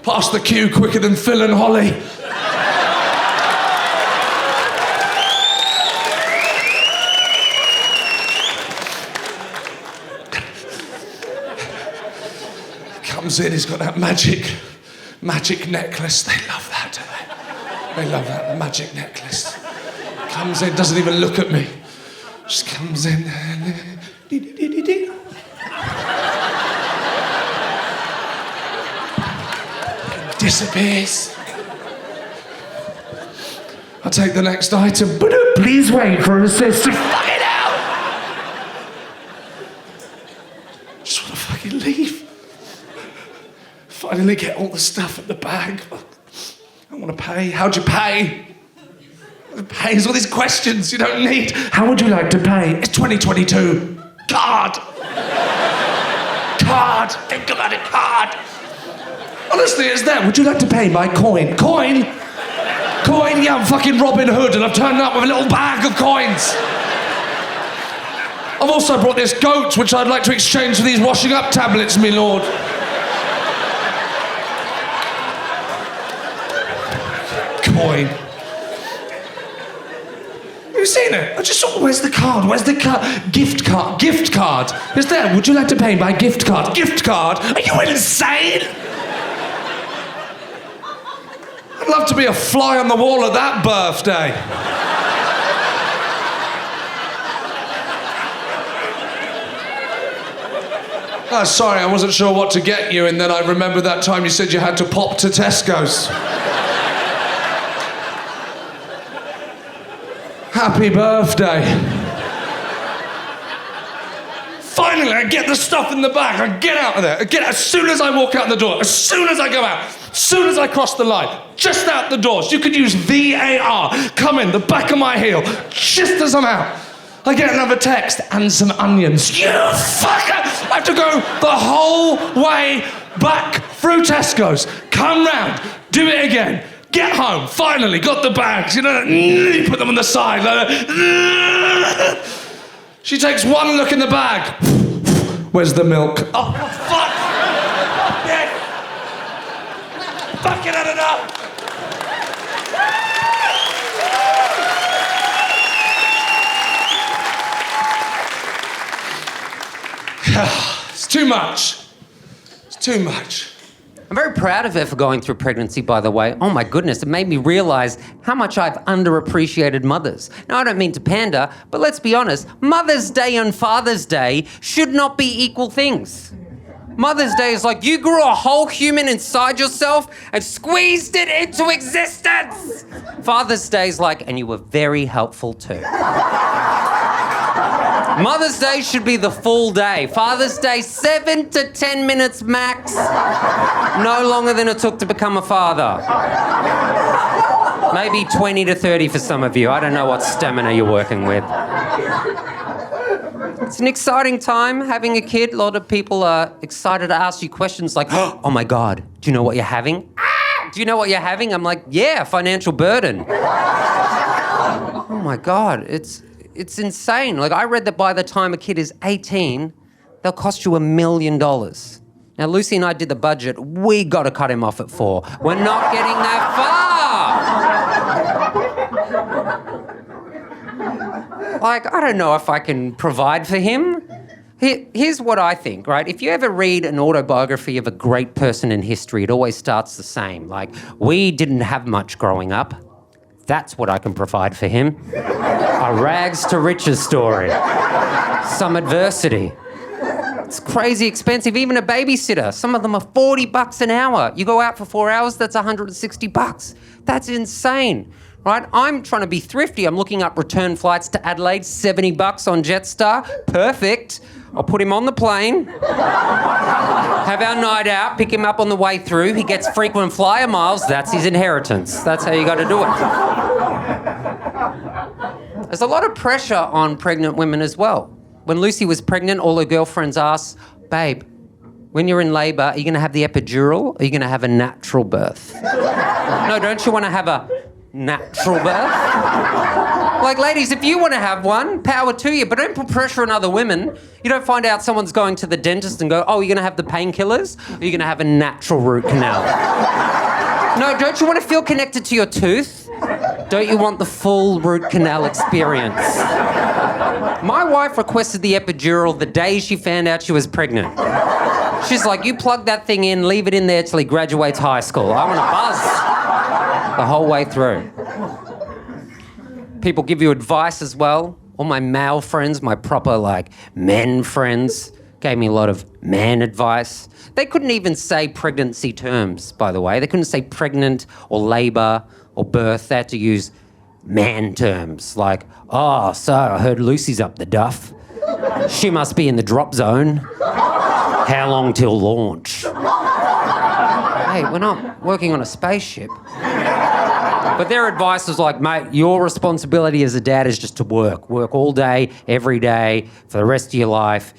past the queue quicker than Phil and Holly. Comes in, he's got that magic necklace. They love that, don't they? They love that, the magic necklace. Comes in, doesn't even look at me. Just comes in. Disappears. I take the next item. Please wait for an assistant. Fucking hell! Just want to fucking leave. Finally get all the stuff in the bag. I want to pay. How'd you pay? Pays all these questions you don't need. How would you like to pay? It's 2022. Card. Card. Think about it. Card. Honestly, it's there. Would you like to pay by coin? Coin? Coin? Yeah, I'm fucking Robin Hood and I've turned up with a little bag of coins. I've also brought this goat, which I'd like to exchange for these washing up tablets, me lord. Coin. Have you seen it? I just saw, where's the card? Where's the card? Gift card. Gift card. It's there. Would you like to pay by gift card? Gift card? Are you insane? I'd love to be a fly on the wall at that birthday. Oh, sorry, I wasn't sure what to get you, and then I remembered that time you said you had to pop to Tesco's. Happy birthday. Finally, I get the stuff in the bag. I get out of there. I get out as soon as I walk out the door. As soon as I go out. As soon as I cross the line. Just out the doors. You could use VAR. Come in the back of my heel. Just as I'm out. I get another text and some onions. You fucker! I have to go the whole way back through Tesco's. Come round. Do it again. Get home, finally, got the bags, you know, put them on the side. She takes one look in the bag. Where's the milk? Oh, fuck! Yeah. Fucking had enough! It's too much. It's too much. I'm very proud of her for going through pregnancy, by the way. Oh my goodness, it made me realise how much I've underappreciated mothers. Now, I don't mean to pander, but let's be honest, Mother's Day and Father's Day should not be equal things. Mother's Day is like you grew a whole human inside yourself and squeezed it into existence. Father's Day is like, and you were very helpful too. Mother's Day should be the full day. Father's Day, 7 to 10 minutes max. No longer than it took to become a father. Maybe 20 to 30 for some of you. I don't know what stamina you're working with. It's an exciting time having a kid. A lot of people are excited to ask you questions like, oh my God, do you know what you're having? Do you know what you're having? I'm like, yeah, financial burden. Oh my God, it's insane. Like, I read that by the time a kid is 18, they'll cost you $1 million. Now, Lucy and I did the budget. We got to cut him off at 4. We're not getting that far. Like, I don't know if I can provide for him. Here's what I think, right? If you ever read an autobiography of a great person in history, it always starts the same. Like, we didn't have much growing up. That's what I can provide for him. A rags to riches story. Some adversity. It's crazy expensive, even a babysitter. Some of them are $40 an hour. You go out for 4 hours, that's $160. That's insane. right? I'm trying to be thrifty. I'm looking up return flights to Adelaide, $70 on Jetstar. Perfect. I'll put him on the plane, have our night out, pick him up on the way through. He gets frequent flyer miles. That's his inheritance. That's how you got to do it. There's a lot of pressure on pregnant women as well. When Lucy was pregnant, all her girlfriends asked, babe, when you're in labour, are you going to have the epidural or are you going to have a natural birth? No, don't you want to have a natural birth? Like, ladies, if you want to have one, power to you, but don't put pressure on other women. You don't find out someone's going to the dentist and go, oh, you're going to have the painkillers or you're going to have a natural root canal? No, don't you want to feel connected to your tooth? Don't you want the full root canal experience? My wife requested the epidural the day she found out she was pregnant. She's like, you plug that thing in, leave it in there till he graduates high school. I want to buzz the whole way through. People give you advice as well. All my male friends, my proper, like, men friends, gave me a lot of man advice. They couldn't even say pregnancy terms, by the way. They couldn't say pregnant or labour or birth. They had to use man terms, like, oh, so I heard Lucy's up the duff. She must be in the drop zone. How long till launch? Hey, we're not working on a spaceship. But their advice was like, mate, your responsibility as a dad is just to work. Work all day, every day, for the rest of your life.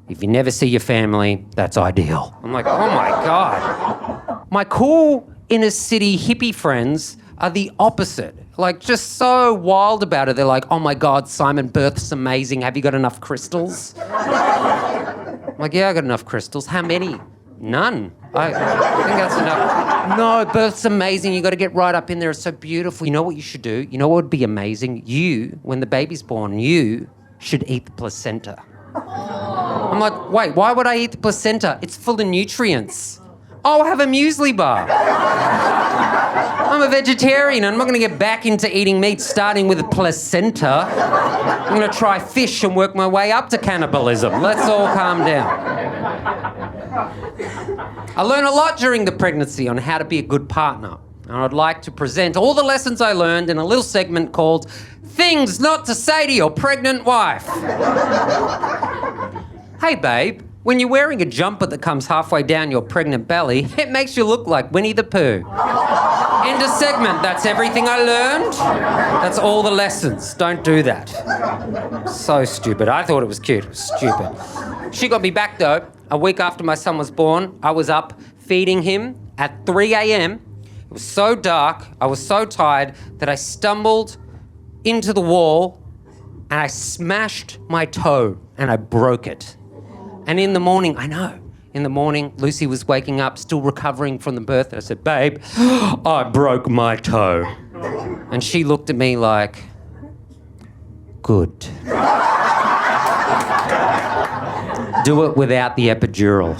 If you never see your family, that's ideal. I'm like, oh my God. My cool inner city hippie friends are the opposite. Like, just so wild about it. They're like, oh my God, Simon, birth's amazing. Have you got enough crystals? I'm like, yeah, I got enough crystals. How many? None. I think that's enough. No, birth's amazing. You got to get right up in there. It's so beautiful. You know what you should do? You know what would be amazing? You, when the baby's born, you should eat the placenta. I'm like, wait, why would I eat the placenta? It's full of nutrients. Oh, have a muesli bar. I'm a vegetarian. I'm not going to get back into eating meat starting with a placenta. I'm going to try fish and work my way up to cannibalism. Let's all calm down. I learned a lot during the pregnancy on how to be a good partner. And I'd like to present all the lessons I learned in a little segment called Things Not to Say to Your Pregnant Wife. Hey, babe. When you're wearing a jumper that comes halfway down your pregnant belly, it makes you look like Winnie the Pooh. End of segment. That's everything I learned. That's all the lessons. Don't do that. So stupid. I thought it was cute. It was stupid. She got me back, though. A week after my son was born, I was up feeding him at 3 a.m. It was so dark, I was so tired that I stumbled into the wall and I smashed my toe and I broke it. And in the morning, Lucy was waking up, still recovering from the birth. And I said, babe, I broke my toe. And she looked at me like, good. Do it without the epidural.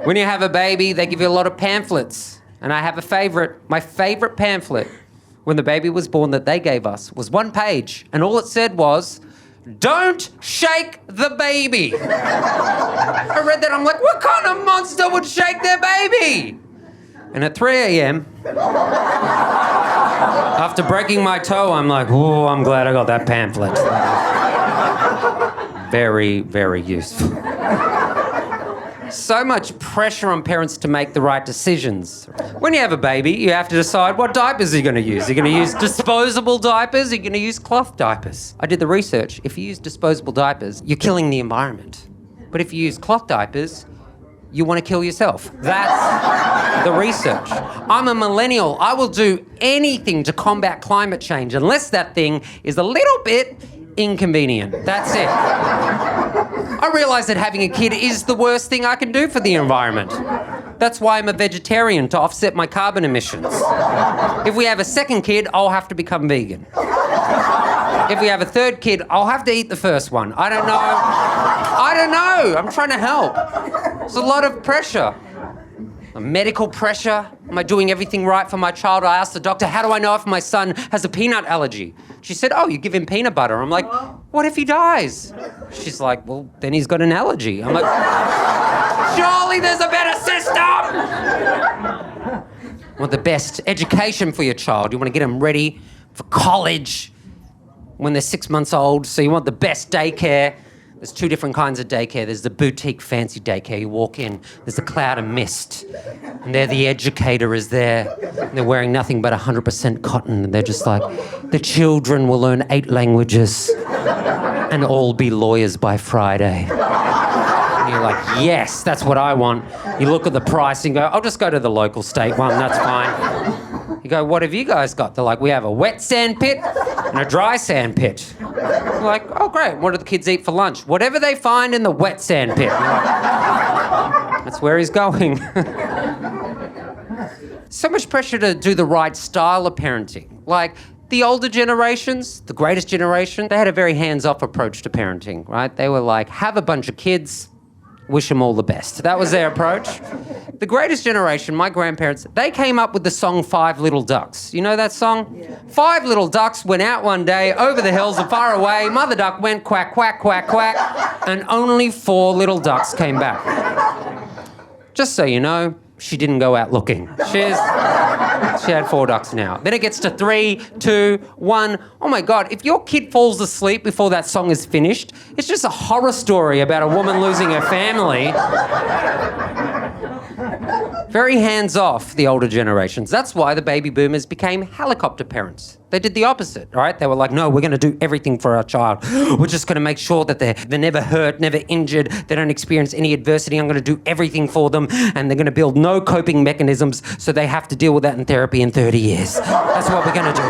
When you have a baby, they give you a lot of pamphlets. And I have a favourite. My favourite pamphlet when the baby was born that they gave us was 1 page. And all it said was, don't shake the baby. I read that, I'm like, what kind of monster would shake their baby? And at 3 a.m, after breaking my toe, I'm like, oh, I'm glad I got that pamphlet. Very, very useful. So much pressure on parents to make the right decisions. When you have a baby, you have to decide what diapers you're going to use. Are you going to use disposable diapers? Are you going to use cloth diapers? I did the research. If you use disposable diapers, you're killing the environment. But if you use cloth diapers, you want to kill yourself. That's the research. I'm a millennial. I will do anything to combat climate change unless that thing is a little bit inconvenient. That's it. I realise that having a kid is the worst thing I can do for the environment. That's why I'm a vegetarian, to offset my carbon emissions. If we have a second kid, I'll have to become vegan. If we have a third kid, I'll have to eat the first one. I don't know. I'm trying to help. There's a lot of pressure. Medical pressure. Am I doing everything right for my child? I asked the doctor, how do I know if my son has a peanut allergy? She said, oh, you give him peanut butter. I'm like, what if he dies? She's like, well, then he's got an allergy. I'm like, surely there's a better system! You want the best education for your child. You want to get them ready for college when they're 6 months old. So you want the best daycare. There's two different kinds of daycare. There's the boutique fancy daycare. You walk in, there's a cloud of mist. And there the educator is there. And they're wearing nothing but 100% cotton. And they're just like, the children will learn 8 languages and all be lawyers by Friday. And you're like, yes, that's what I want. You look at the price and go, I'll just go to the local state one, that's fine. You go, what have you guys got? They're like, we have a wet sand pit and a dry sand pit. You're like, oh great, what do the kids eat for lunch? Whatever they find in the wet sand pit. You're like, that's where he's going. So much pressure to do the right style of parenting. Like, the older generations, the greatest generation, they had a very hands-off approach to parenting, right? They were like, have a bunch of kids, wish them all the best. That was their approach. The greatest generation, my grandparents, they came up with the song 5 Little Ducks. You know that song? Yeah. 5 little ducks went out one day over the hills and far away. Mother duck went quack, quack, quack, quack, and only 4 little ducks came back. Just so you know, she didn't go out looking. She had 4 ducks now. Then it gets to 3, 2, 1. Oh my God, if your kid falls asleep before that song is finished, it's just a horror story about a woman losing her family. Very hands-off, the older generations. That's why the baby boomers became helicopter parents. They did the opposite, right? They were like, no, we're going to do everything for our child. We're just going to make sure that they're never hurt, never injured, they don't experience any adversity. I'm going to do everything for them, and they're going to build no coping mechanisms so they have to deal with that in therapy in 30 years. That's what we're going to do.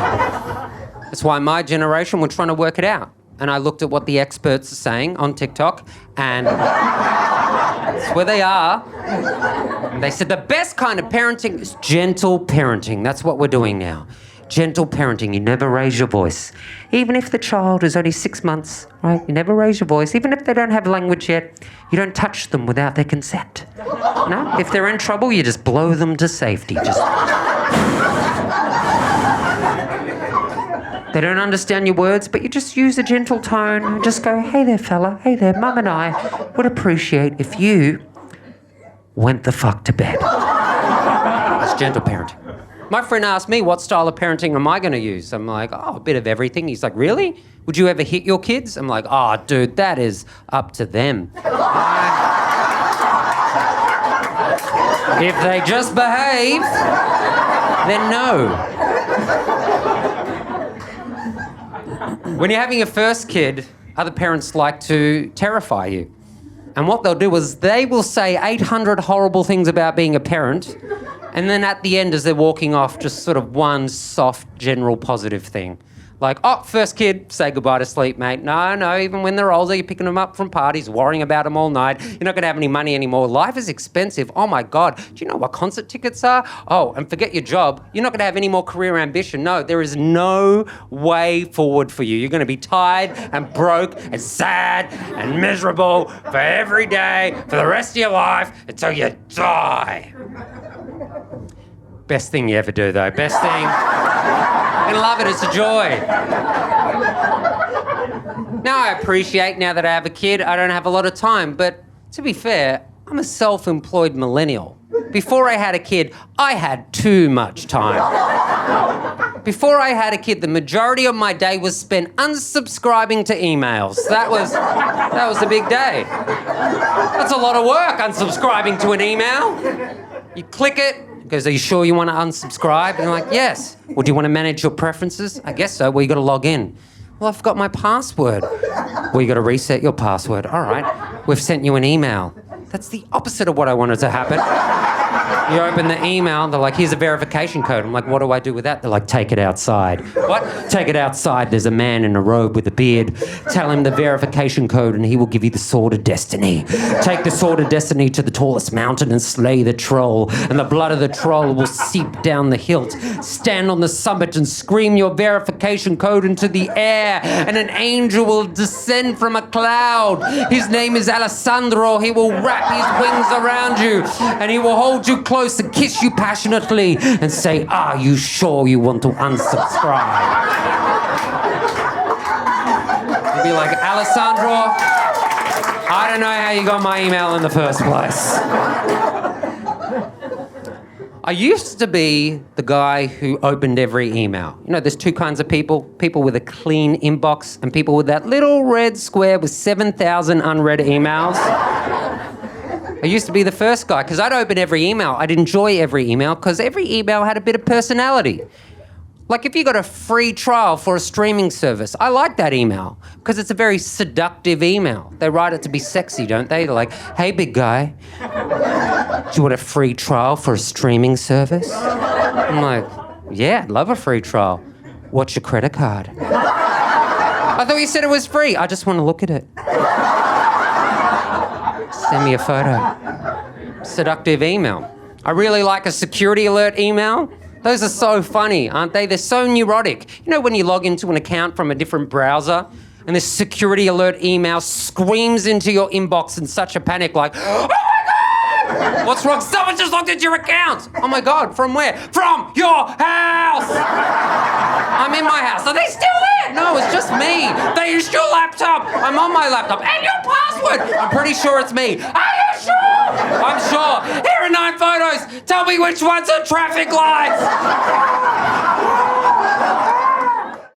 That's why my generation, we're trying to work it out. And I looked at what the experts are saying on TikTok, and that's where they are. And they said the best kind of parenting is gentle parenting. That's what we're doing now. Gentle parenting. You never raise your voice. Even if the child is only 6 months, right? You never raise your voice. Even if they don't have language yet, you don't touch them without their consent. No? If they're in trouble, you just blow them to safety. They don't understand your words, but you just use a gentle tone and just go, hey there, fella. Hey there, Mum and I would appreciate if you went the fuck to bed. It's gentle parenting. My friend asked me, what style of parenting am I going to use? I'm like, oh, a bit of everything. He's like, really? Would you ever hit your kids? I'm like, oh, dude, that is up to them. If they just behave, then no. When you're having your first kid, other parents like to terrify you. And what they'll do is they will say 800 horrible things about being a parent, and then at the end, as they're walking off, just sort of one soft, general positive thing. Like, oh, first kid, say goodbye to sleep, mate. No, even when they're older, you're picking them up from parties, worrying about them all night. You're not going to have any money anymore. Life is expensive. Oh, my God. Do you know what concert tickets are? Oh, and forget your job. You're not going to have any more career ambition. No, there is no way forward for you. You're going to be tired and broke and sad and miserable for every day for the rest of your life until you die. Best thing you ever do, though. Best thing. You're gonna love it. It's a joy. Now I appreciate, now that I have a kid, I don't have a lot of time. But to be fair, I'm a self-employed millennial. Before I had a kid, I had too much time. Before I had a kid, the majority of my day was spent unsubscribing to emails. That was the big day. That's a lot of work, unsubscribing to an email. You click it. Goes, are you sure you want to unsubscribe? And you're like, yes. Well, do you want to manage your preferences? I guess so. Well, you got to log in. Well, I forgot my password. Well, you got to reset your password. All right. We've sent you an email. That's the opposite of what I wanted to happen. You open the email, they're like, here's a verification code. I'm like, what do I do with that? They're like, take it outside. What? Take it outside. There's a man in a robe with a beard. Tell him the verification code and he will give you the sword of destiny. Take the sword of destiny to the tallest mountain and slay the troll. And the blood of the troll will seep down the hilt. Stand on the summit and scream your verification code into the air. And an angel will descend from a cloud. His name is Alessandro. He will wrap his wings around you and he will hold you close and kiss you passionately and say, are you sure you want to unsubscribe? You'll be like, Alessandro, I don't know how you got my email in the first place. I used to be the guy who opened every email. You know, there's two kinds of people. People with a clean inbox and people with that little red square with 7,000 unread emails. I used to be the first guy because I'd open every email. I'd enjoy every email because every email had a bit of personality. Like if you got a free trial for a streaming service, I like that email because it's a very seductive email. They write it to be sexy, don't they? They're like, hey, big guy, do you want a free trial for a streaming service? I'm like, yeah, I'd love a free trial. What's your credit card? I thought you said it was free. I just want to look at it. Send me a photo. Seductive email. I really like a security alert email. Those are so funny, aren't they? They're so neurotic. You know when you log into an account from a different browser and this security alert email screams into your inbox in such a panic like, oh my God! What's wrong? Someone just logged into your account! Oh my God, from where? From your house! I'm in my house. Are they still there? No, it's just me. They used your laptop. I'm on my laptop. And your password! I'm pretty sure it's me. Are you sure? I'm sure. Here are 9 photos. Tell me which ones are traffic lights.